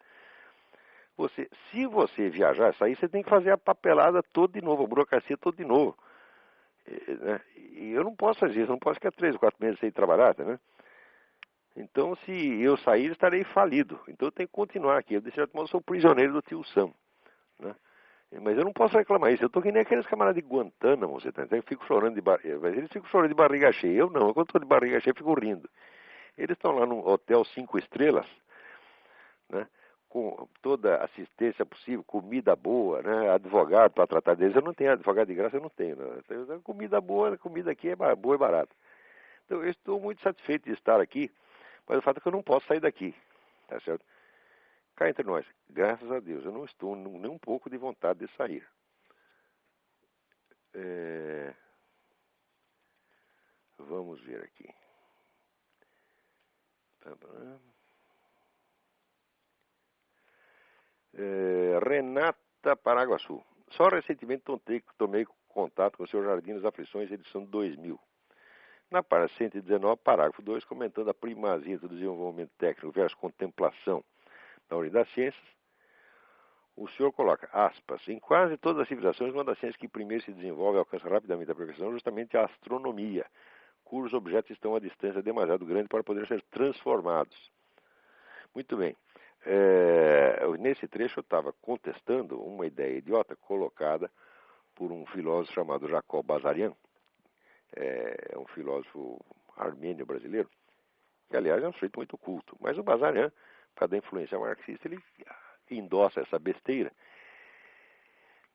se você viajar, sair, você tem que fazer a papelada toda de novo, a burocracia toda de novo. E eu não posso fazer isso, não posso ficar 3 ou 4 meses sem trabalhar, tá, né? Então, se eu sair, estarei falido. Então, eu tenho que continuar aqui. Eu, de certo modo, sou prisioneiro do tio Sam. Né? Mas eu não posso reclamar isso. Eu estou que nem aqueles camaradas de Guantánamo, você tá entendendo? Eu fico chorando de barriga. Mas eles ficam chorando de barriga cheia. Eu não. Quando estou de barriga cheia, eu fico rindo. Eles estão lá num hotel 5 estrelas, né? Com toda a assistência possível, comida boa, né? Advogado para tratar deles. Eu não tenho advogado de graça, eu não tenho. Né? Comida boa, comida aqui é boa e barata. Então, eu estou muito satisfeito de estar aqui. Mas o fato é que eu não posso sair daqui, tá certo? Cá entre nós, graças a Deus, eu não estou nem um pouco de vontade de sair. Vamos ver aqui. Renata Paraguaçu. Só recentemente tomei contato com o seu Jardim das Aflições, edição 2000. Na página 119, parágrafo 2, comentando a primazia do desenvolvimento técnico versus contemplação na origem das ciências, o senhor coloca, aspas, em quase todas as civilizações, uma das ciências que primeiro se desenvolve e alcança rapidamente a perfeição é justamente a astronomia, cujos objetos estão a distância demasiado grande para poderem ser transformados. Muito bem. Nesse trecho eu estava contestando uma ideia idiota colocada por um filósofo chamado Jacob Bazarian, é um filósofo armênio brasileiro, que aliás é um sujeito muito culto, mas o Bazarian, por causa da influência marxista, ele endossa essa besteira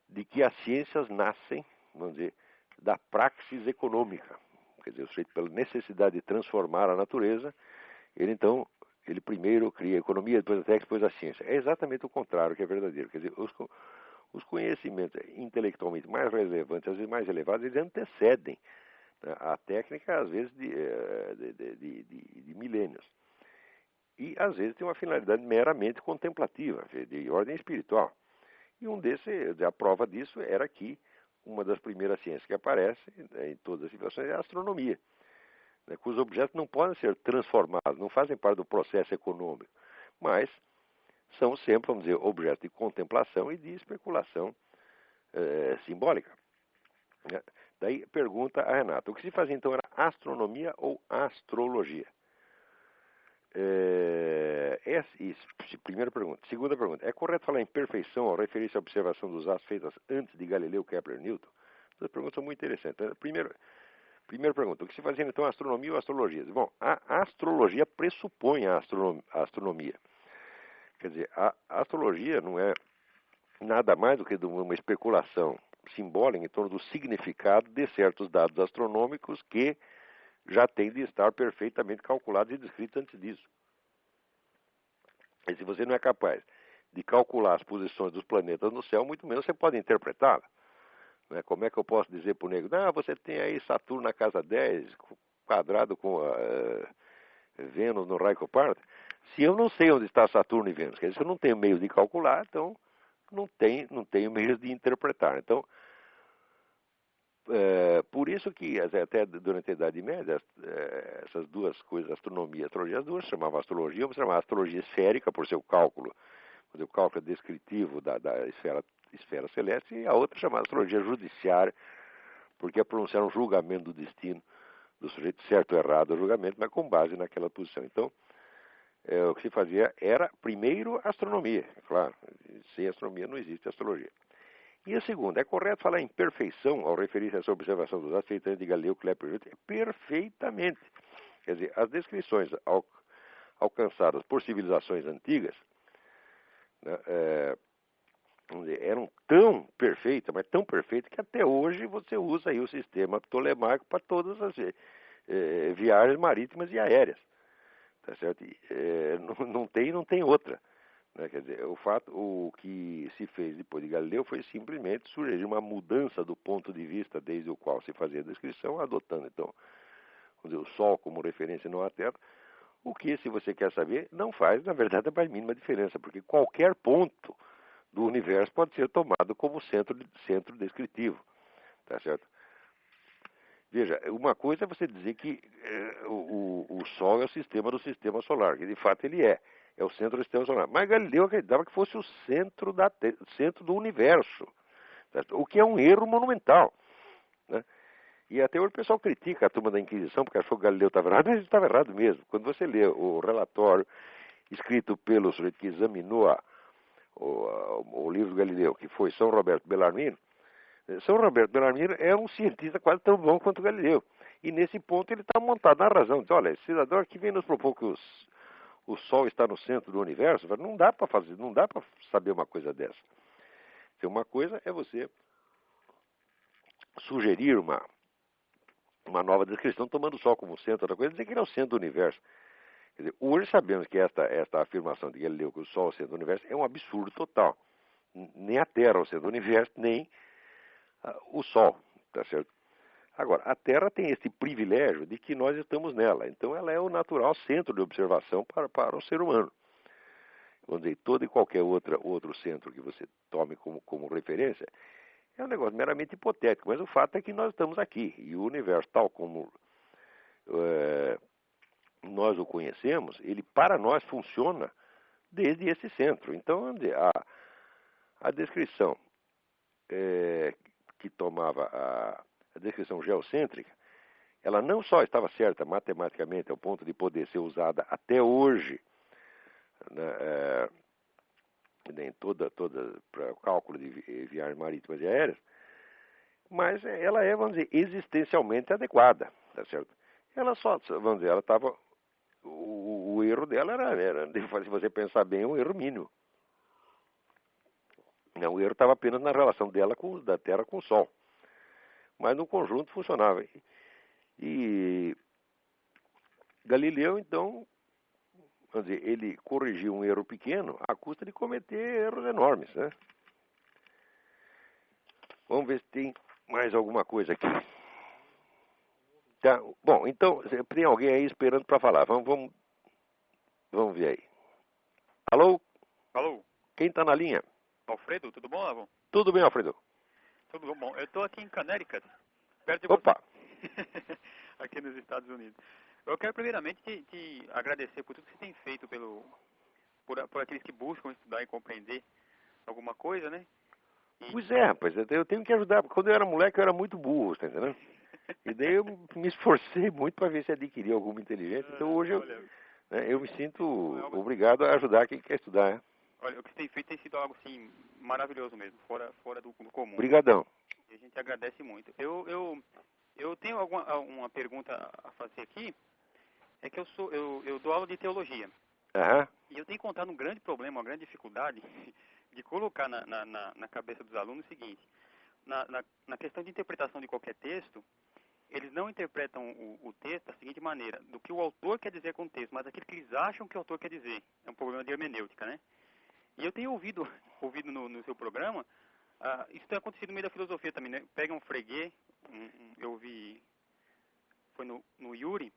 de que as ciências nascem, vamos dizer, da praxis econômica. Quer dizer, o sujeito, pela necessidade de transformar a natureza, ele primeiro cria a economia, depois a técnica, depois a ciência. É exatamente o contrário que é verdadeiro. Quer dizer, os conhecimentos intelectualmente mais relevantes, às vezes mais elevados, eles antecedem, né, a técnica, às vezes, de milênios. E, às vezes, tem uma finalidade meramente contemplativa, de ordem espiritual. E a prova disso era que uma das primeiras ciências que aparece, né, em todas as civilizações é a astronomia, né, cujos objetos não podem ser transformados, não fazem parte do processo econômico, mas são sempre, vamos dizer, objetos de contemplação e de especulação simbólica. Né? Daí pergunta a Renata, o que se fazia então era astronomia ou astrologia? Isso, primeira pergunta. Segunda pergunta, é correto falar em perfeição ao referir-se à observação dos astros feitas antes de Galileu, Kepler e Newton? Essas perguntas são muito interessantes. Primeira pergunta, o que se fazia então astronomia ou astrologia? Bom, a astrologia pressupõe a astronomia. Quer dizer, a astrologia não é nada mais do que uma especulação simbólica em torno do significado de certos dados astronômicos que já têm de estar perfeitamente calculados e descritos antes disso. E se você não é capaz de calcular as posições dos planetas no céu, muito menos você pode interpretá-la. Né? Como é que eu posso dizer para o nego, você tem aí Saturno na casa 10, quadrado com Vênus no raio Coparta? Se eu não sei onde está Saturno e Vênus, quer dizer, se eu não tenho meio de calcular, então não tenho meios de interpretar. Então, por isso que até durante a Idade Média, essas duas coisas, astronomia e astrologia, as duas se chamavam astrologia, uma se chamava astrologia esférica, por seu cálculo, o cálculo descritivo da esfera celeste, e a outra chamada astrologia judiciária, porque é pronunciar um julgamento do destino do sujeito certo ou errado, o julgamento, mas com base naquela posição. Então, o que se fazia era, primeiro, astronomia. Claro, sem astronomia não existe astrologia. E a segunda, é correto falar em perfeição ao referir-se a essa observação dos astros feitas de Galileu, Kepler e Newton? Perfeitamente. Quer dizer, as descrições alcançadas por civilizações antigas, né, eram tão perfeitas, mas tão perfeitas, que até hoje você usa aí o sistema ptolemaico para todas as viagens marítimas e aéreas. Tá certo? Não tem outra. Né? Quer dizer, o que se fez depois de Galileu foi simplesmente sugerir uma mudança do ponto de vista desde o qual se fazia a descrição, adotando então o Sol como referência, não a Terra, o que, se você quer saber, não faz, na verdade, a mais mínima diferença, porque qualquer ponto do universo pode ser tomado como centro descritivo. Tá certo? Veja, uma coisa é você dizer que o Sol é o sistema do sistema solar, que de fato ele é o centro do sistema solar. Mas Galileu acreditava que fosse o centro do universo, certo? O que é um erro monumental. Né? E até hoje o pessoal critica a turma da Inquisição porque achou que Galileu estava errado, mas ele estava errado mesmo. Quando você lê o relatório escrito pelo sujeito que examinou o livro do Galileu, que foi São Roberto Bellarmino, São Roberto Bellarmino é um cientista quase tão bom quanto Galileu. E nesse ponto ele está montado na razão. Diz, olha, esse cidadão aqui vem nos propor que o Sol está no centro do universo. Não dá para fazer, não dá para saber uma coisa dessa. Então, uma coisa é você sugerir uma nova descrição tomando o Sol como centro, outra coisa é dizer que ele é o centro do universo. Quer dizer, hoje sabemos que esta afirmação de Galileu que o Sol é o centro do universo é um absurdo total. Nem a Terra é o centro do universo, nem o Sol, tá certo? Agora, a Terra tem esse privilégio de que nós estamos nela, então ela é o natural centro de observação para o ser humano. Vamos dizer, todo e qualquer outro centro que você tome como referência é um negócio meramente hipotético, mas o fato é que nós estamos aqui, e o universo tal como nós o conhecemos, ele para nós funciona desde esse centro. Então, vamos dizer, a descrição que tomava a descrição geocêntrica, ela não só estava certa matematicamente ao ponto de poder ser usada até hoje, né, em toda para o cálculo de viagens marítimas e aéreas, mas ela é, vamos dizer, existencialmente adequada, tá certo? Ela só, vamos dizer, ela estava, o erro dela era, se você pensar bem, um erro mínimo. Não, o erro estava apenas na relação da Terra com o Sol. Mas no conjunto funcionava. E Galileu, então, vamos dizer, ele corrigiu um erro pequeno à custa de cometer erros enormes, né? Vamos ver se tem mais alguma coisa aqui. Tá. Bom, então, tem alguém aí esperando para falar. Vamos ver aí. Alô? Alô, Quem está na linha? Alfredo, tudo bom, Avon? Tudo bem, Alfredo? Tudo bom. Eu estou aqui em Connecticut, perto de você, Opa! aqui nos Estados Unidos. Eu quero primeiramente te agradecer por tudo que você tem feito por aqueles que buscam estudar e compreender alguma coisa, né? Pois é, rapaz, eu tenho que ajudar, porque quando eu era moleque eu era muito burro, tá entendendo? E daí eu me esforcei muito para ver se adquiria alguma inteligência. Então hoje Olha, eu me sinto é algo, obrigado a ajudar quem quer estudar, né? olha, o que você tem feito tem sido algo assim maravilhoso mesmo, fora do comum. Obrigadão. E a gente agradece muito. Eu tenho uma pergunta a fazer aqui, é que eu dou aula de teologia. Aham. E eu tenho encontrado um grande problema, uma grande dificuldade de colocar na cabeça dos alunos o seguinte: na questão de interpretação de qualquer texto, eles não interpretam o texto da seguinte maneira, do que o autor quer dizer com o texto, mas aquilo que eles acham que o autor quer dizer. É um problema de hermenêutica, né? E eu tenho ouvido no seu programa, isso tem acontecido no meio da filosofia também, né? Pega um Frege, eu ouvi, foi no Yuri,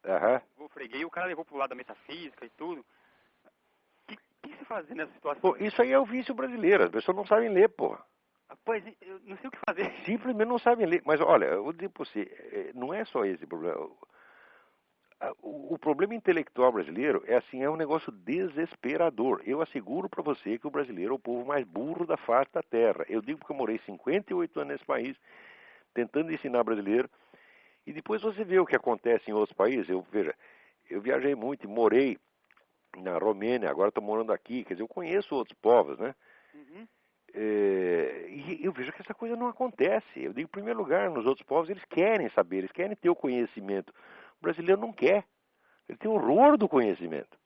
Aham. o Frege, e o cara levou pro lado da metafísica e tudo. O que se fazer nessa Pô, situação? isso aí é o vício brasileiro, as pessoas não sabem ler, porra. Pois, eu não sei o que fazer. Simplesmente não sabem ler. Mas olha, eu vou dizer para você, não é só esse problema. O problema intelectual brasileiro é assim, é um negócio desesperador. Eu asseguro para você que o brasileiro é o povo mais burro da face da terra. Eu digo porque eu morei 58 anos nesse país, tentando ensinar brasileiro, e depois você vê o que acontece em outros países. Veja, eu viajei muito e morei na Romênia, agora estou morando aqui, quer dizer, eu conheço outros povos, né? Uhum. E eu vejo que essa coisa não acontece. Eu digo, em primeiro lugar, nos outros povos, eles querem saber, eles querem ter o conhecimento. O brasileiro não quer. Ele tem horror do conhecimento.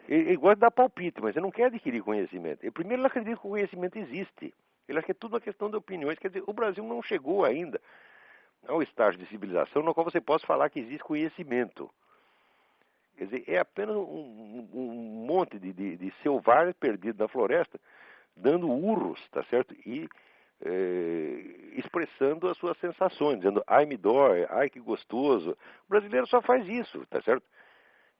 Ele gosta de dar palpite, mas ele não quer adquirir conhecimento. Ele, primeiro, ele acredita que o conhecimento existe. Ele acha que é tudo uma questão de opiniões. Quer dizer, o Brasil não chegou ainda ao estágio de civilização no qual você possa falar que existe conhecimento. Quer dizer, é apenas um monte de selvagens perdidos na floresta, dando urros, tá certo? E expressando as suas sensações, dizendo, ai me dói, ai que gostoso. O brasileiro só faz isso, tá certo?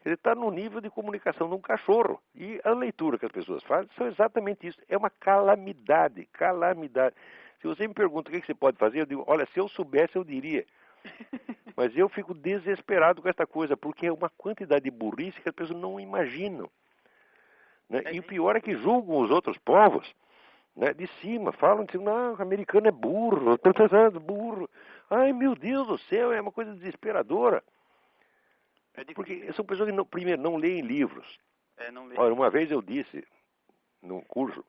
Ele está no nível de comunicação de um cachorro. E a leitura que as pessoas fazem são exatamente isso. É uma calamidade, calamidade. Se você me pergunta o que você pode fazer, eu digo, olha, se eu soubesse eu diria. Mas eu fico desesperado com essa coisa, porque é uma quantidade de burrice que as pessoas não imaginam. Né? E o pior é que julgam os outros povos, né, de cima, falam assim, não, o americano é burro, burro. Ai, meu Deus do céu, é uma coisa desesperadora. É difícil. Porque são pessoas que, não, primeiro, não leem livros. Não leio. Olha, uma vez eu disse, num curso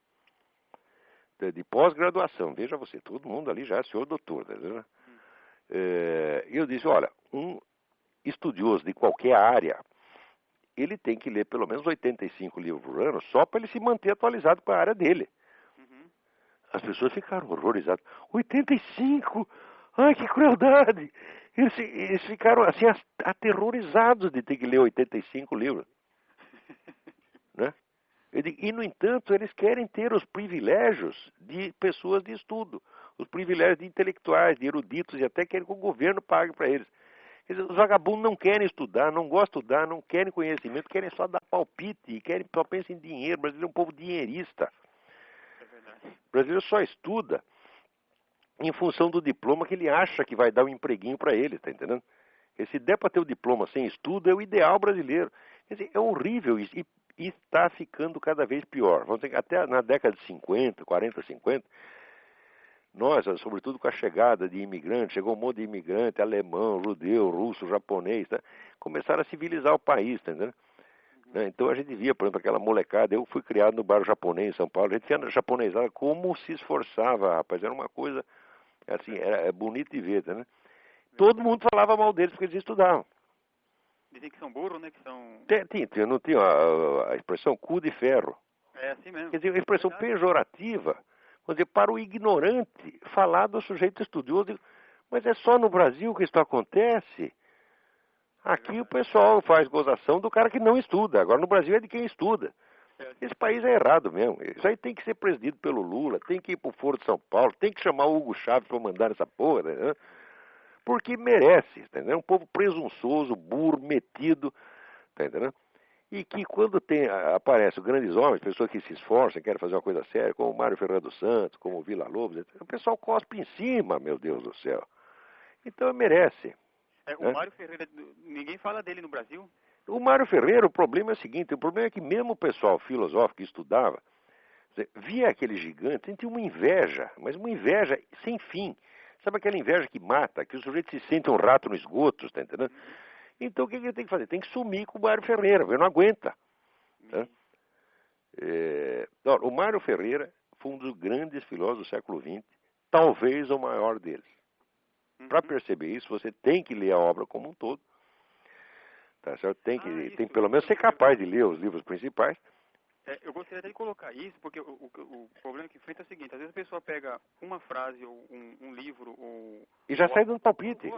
de pós-graduação, veja você, todo mundo ali já é senhor doutor, tá vendo? Eu disse, olha, um estudioso de qualquer área, ele tem que ler pelo menos 85 livros por ano, só para ele se manter atualizado com a área dele. Uhum. As pessoas ficaram horrorizadas. 85? Ai, que crueldade! Eles ficaram assim aterrorizados de ter que ler 85 livros. Né? E, no entanto, eles querem ter os privilégios de pessoas de estudo, os privilégios de intelectuais, de eruditos, e até querem que o governo pague para eles. Quer dizer, os vagabundos não querem estudar, não gostam de estudar, não querem conhecimento, querem só dar palpite, só pensam em dinheiro. O brasileiro é um povo dinheirista. É verdade. O brasileiro só estuda em função do diploma que ele acha que vai dar um empreguinho para ele, tá entendendo? E se der para ter o diploma sem estudo, é o ideal brasileiro. Quer dizer, é horrível isso. E está ficando cada vez pior. Vamos dizer, até na década de 50, 40, 50, nós, sobretudo com a chegada de imigrantes, chegou um monte de imigrante, alemão, judeu, russo, japonês, tá? Começaram a civilizar o país, tá entendendo? Né? Então a gente via, por exemplo, aquela molecada, eu fui criado no bairro japonês em São Paulo, a gente via na japonesada como se esforçava, rapaz, era uma coisa, assim, é bonito de ver, tá, né? Todo mundo falava mal deles porque eles estudavam. Dizem que são burros, né? Que são... Não tinha a expressão cu de ferro. É assim mesmo. Quer dizer, uma expressão Verdade. pejorativa, quer dizer, para o ignorante falar do sujeito estudioso. Mas é só no Brasil que isso acontece. Aqui o pessoal faz gozação do cara que não estuda. Agora no Brasil é de quem estuda. Esse país é errado mesmo. Isso aí tem que ser presidido pelo Lula, tem que ir pro Foro de São Paulo, tem que chamar o Hugo Chávez para mandar essa porra, né? Porque merece, entendeu? É um povo presunçoso, burro, metido, tá entendendo? E que quando aparecem grandes homens, pessoas que se esforçam, querem fazer uma coisa séria, como o Mário Ferreira dos Santos, como o Vila Lobos, etc., o pessoal cospe em cima, meu Deus do céu. Então merece. O Mário Ferreira, ninguém fala dele no Brasil? O Mário Ferreira, o problema é o seguinte, o problema é que mesmo o pessoal filosófico que estudava, via aquele gigante, sentia uma inveja, mas uma inveja sem fim. Sabe aquela inveja que mata, que o sujeito se sente um rato no esgoto, tá entendendo? Então o que ele tem que fazer? Tem que sumir com o Mário Ferreira, ele não aguenta. Né? O Mário Ferreira foi um dos grandes filósofos do século XX, talvez o maior deles. Para perceber isso, você tem que ler a obra como um todo. Tá certo? Tem que pelo menos ser capaz de ler os livros principais. Eu gostaria até de colocar isso, porque o problema que enfrenta é o seguinte, às vezes a pessoa pega uma frase ou um livro ou... E já sai dando palpite.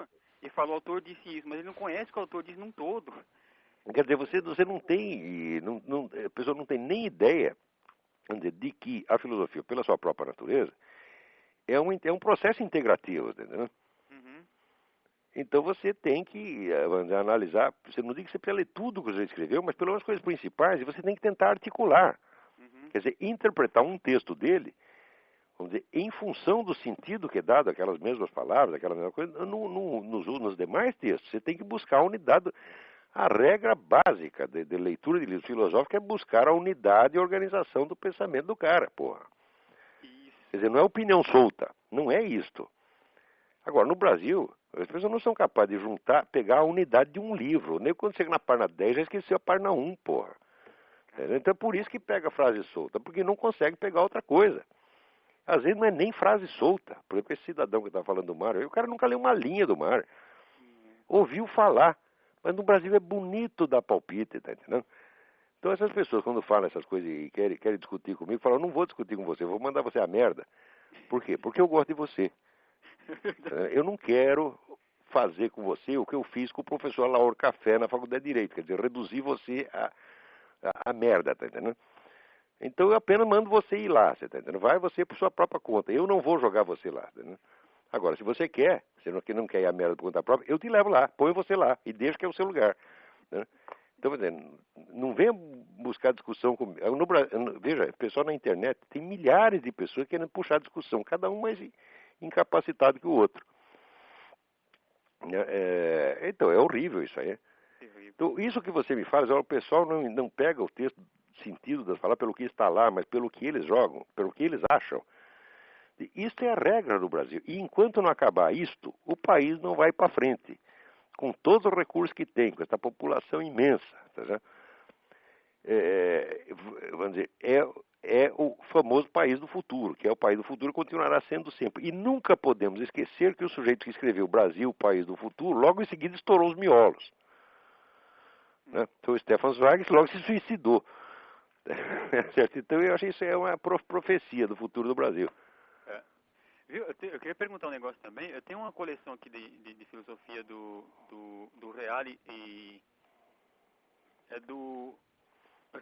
E fala, o autor disse isso, mas ele não conhece o que o autor diz num todo. Quer dizer, você não tem, a pessoa não tem nem ideia, vamos dizer, de que a filosofia, pela sua própria natureza, é um processo integrativo, entendeu? Então você tem que analisar, você não diz que você precisa ler tudo que você escreveu, mas pelo menos as coisas principais, e você tem que tentar articular. Quer dizer, interpretar um texto dele, vamos dizer, em função do sentido que é dado aquelas mesmas palavras, aquela mesma coisa, nos demais textos. Você tem que buscar a unidade. A regra básica de leitura de livros filosóficos é buscar a unidade e organização do pensamento do cara, porra. Quer dizer, não é opinião solta, não é isto. Agora, no Brasil, as pessoas não são capazes de juntar, pegar a unidade de um livro. Nem quando chega na página 10 já esqueceu a página 1, porra. Então é por isso que pega a frase solta, porque não consegue pegar outra coisa. Às vezes não é nem frase solta. Por exemplo, esse cidadão que está falando do Mário, o cara nunca leu uma linha do Mário. Ouviu falar. Mas no Brasil é bonito dar palpite, tá entendendo? Então essas pessoas, quando falam essas coisas e querem discutir comigo, falam, eu não vou discutir com você, eu vou mandar você a merda. Por quê? Porque eu gosto de você. Eu não quero fazer com você o que eu fiz com o professor Lauro Café na Faculdade de Direito, quer dizer, reduzir você a merda, tá entendendo? Então eu apenas mando você ir lá, você tá entendendo? Vai você por sua própria conta, eu não vou jogar você lá, tá entendendo? Agora, se você quer, você não quer ir a merda por conta própria, eu te levo lá, põe você lá e deixa que é o seu lugar. Né? Então, não venha buscar discussão comigo. Veja, o pessoal na internet tem milhares de pessoas querendo puxar discussão, cada um mais incapacitado que o outro. Então, é horrível isso aí. Então, isso que você me fala, o pessoal não pega o texto, sentido das palavras pelo que está lá, mas pelo que eles jogam, pelo que eles acham. Isto é a regra do Brasil. E enquanto não acabar isto, o país não vai para frente. Com todos os recursos que tem, com essa população imensa. Tá certo? Vamos dizer, é o famoso país do futuro, que é o país do futuro, continuará sendo sempre. E nunca podemos esquecer que o sujeito que escreveu Brasil, país do futuro, logo em seguida estourou os miolos. Né? Então o Stefan Zweig logo se suicidou. Certo? Então eu acho que isso é uma profecia do futuro do Brasil. Viu? Eu queria perguntar um negócio também. Eu tenho uma coleção aqui de filosofia do Reale e... É do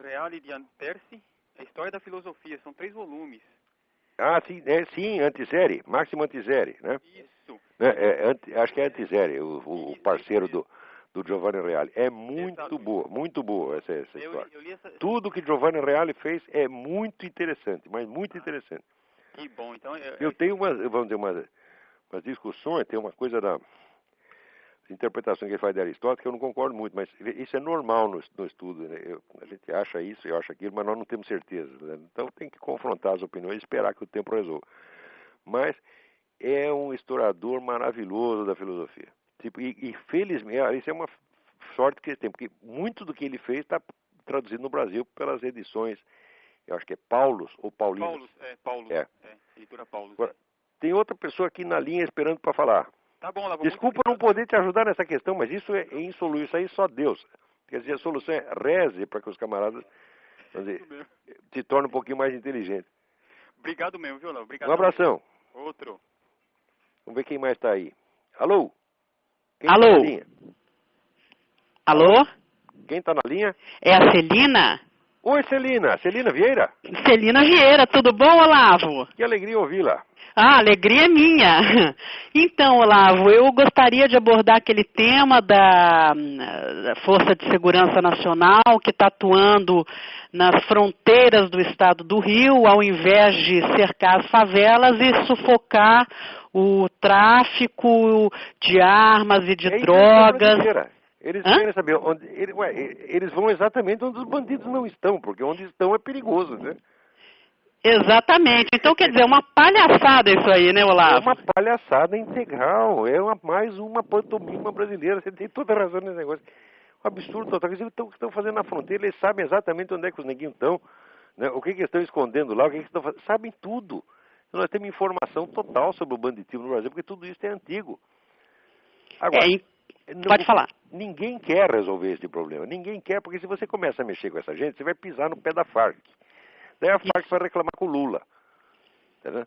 Reale de Anterci, a História da Filosofia. São 3 volumes. Ah, sim, Antiseri, Máximo Antiseri, né? Isso. Acho que é Antiseri, o parceiro do Giovanni Reale. É muito boa essa história. Eu li Tudo que Giovanni Reale fez é muito interessante, mas muito interessante. Que bom, então... Eu tenho umas discussões, tem uma coisa da interpretação que ele faz de Aristóteles que eu não concordo muito, mas isso é normal no estudo. Né? A gente acha isso, eu acho aquilo, mas nós não temos certeza. Né? Então tem que confrontar as opiniões e esperar que o tempo resolva. Mas é um historiador maravilhoso da filosofia. Tipo, e felizmente, isso é uma sorte que ele tem, porque muito do que ele fez está traduzido no Brasil pelas edições, eu acho que é Paulus ou Paulinus. Paulus, editora Paulus. Agora, tem outra pessoa aqui na linha esperando para falar. Tá bom, Desculpa não poder te ajudar nessa questão, mas isso é insolúvel, isso aí só Deus. Quer dizer, a solução é reze para que os camaradas se tornem um pouquinho mais inteligentes. Obrigado mesmo, viu, Léo? Obrigado. Um abração. Outro. Vamos ver quem mais está aí. Alô? Quem Alô? tá na linha? Alô? Quem está na linha? É a Celina? Oi, Celina. Celina Vieira? Celina Vieira, tudo bom, Olavo? Que alegria ouvi-la. Ah, alegria é minha. Então, Olavo, eu gostaria de abordar aquele tema da Força de Segurança Nacional que está atuando nas fronteiras do estado do Rio, ao invés de cercar as favelas e sufocar o tráfico de armas e de drogas. Eles querem saber onde. Eles vão exatamente onde os bandidos não estão, porque onde estão é perigoso, né? Exatamente. Então, quer dizer, é uma palhaçada isso aí, né, Olavo? É uma palhaçada integral. É mais uma pantomima brasileira. Você tem toda a razão nesse negócio. Um absurdo total. Eles estão fazendo na fronteira, eles sabem exatamente onde é que os neguinhos estão, né? O que eles estão escondendo lá, o que eles estão fazendo. Sabem tudo. Nós temos informação total sobre o banditismo no Brasil, porque tudo isso é antigo. Agora, pode falar. Ninguém quer resolver esse problema. Ninguém quer, porque se você começa a mexer com essa gente, você vai pisar no pé da Farc. Daí a Farc vai reclamar com o Lula. Entendeu?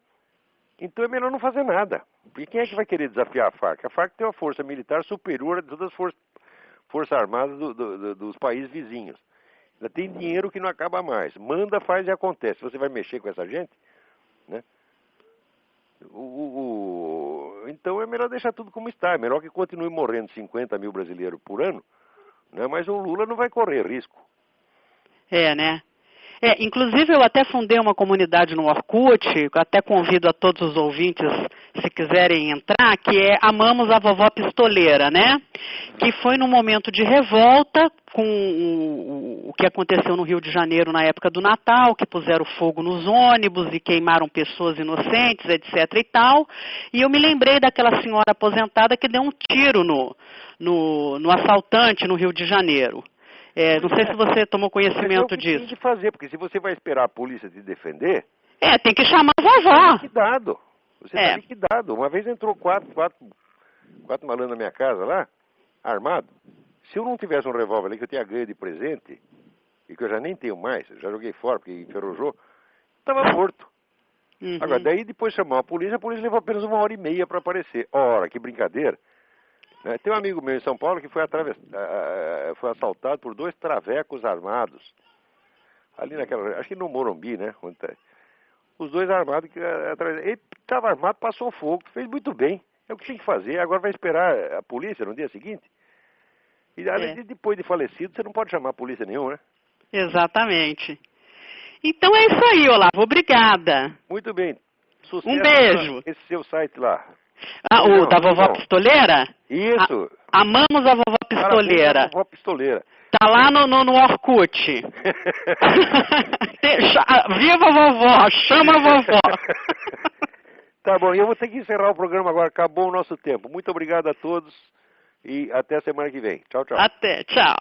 Então é melhor não fazer nada. Porque quem é que vai querer desafiar a Farc? A Farc tem uma força militar superior a todas as forças armadas dos países vizinhos. Ela tem dinheiro que não acaba mais. Manda, faz e acontece. Você vai mexer com essa gente, né? Então é melhor deixar tudo como está. É melhor que continue morrendo 50 mil brasileiros por ano, né? Mas o Lula não vai correr risco. É, né? Inclusive eu até fundei uma comunidade no Orkut, até convido a todos os ouvintes, se quiserem entrar, que é Amamos a Vovó Pistoleira, né? Que foi num momento de revolta com o que aconteceu no Rio de Janeiro na época do Natal, que puseram fogo nos ônibus e queimaram pessoas inocentes, etc. e tal. E eu me lembrei daquela senhora aposentada que deu um tiro no assaltante no Rio de Janeiro. Não sei se você tomou conhecimento disso. Tem que fazer, porque se você vai esperar a polícia te defender... tem que chamar a vovó. Liquidado. Você está liquidado. Uma vez entrou quatro malandros na minha casa lá, armado. Se eu não tivesse um revólver ali que eu tinha ganho de presente, e que eu já nem tenho mais, já joguei fora porque enferrujou, estava morto. Uhum. Agora, daí depois chamou a polícia levou apenas 1h30 para aparecer. Ora, que brincadeira. Tem um amigo meu em São Paulo que foi assaltado por 2 travecos armados. Ali acho que no Morumbi, né? Os 2 armados, ele estava armado, passou fogo, fez muito bem. É o que tinha que fazer. Agora vai esperar a polícia no dia seguinte. E depois de falecido, você não pode chamar a polícia nenhuma, né? Exatamente. Então é isso aí, Olavo. Obrigada. Muito bem. Sucesso. Um beijo. Esse seu site lá. O da Vovó Pistoleira? Isso. Amamos a Vovó Pistoleira. Parabéns, a Vovó Pistoleira. Tá lá no Orkut. Viva a vovó, chama a vovó. Tá bom, eu vou ter que encerrar o programa agora, acabou o nosso tempo. Muito obrigado a todos e até a semana que vem. Tchau, tchau. Até, tchau.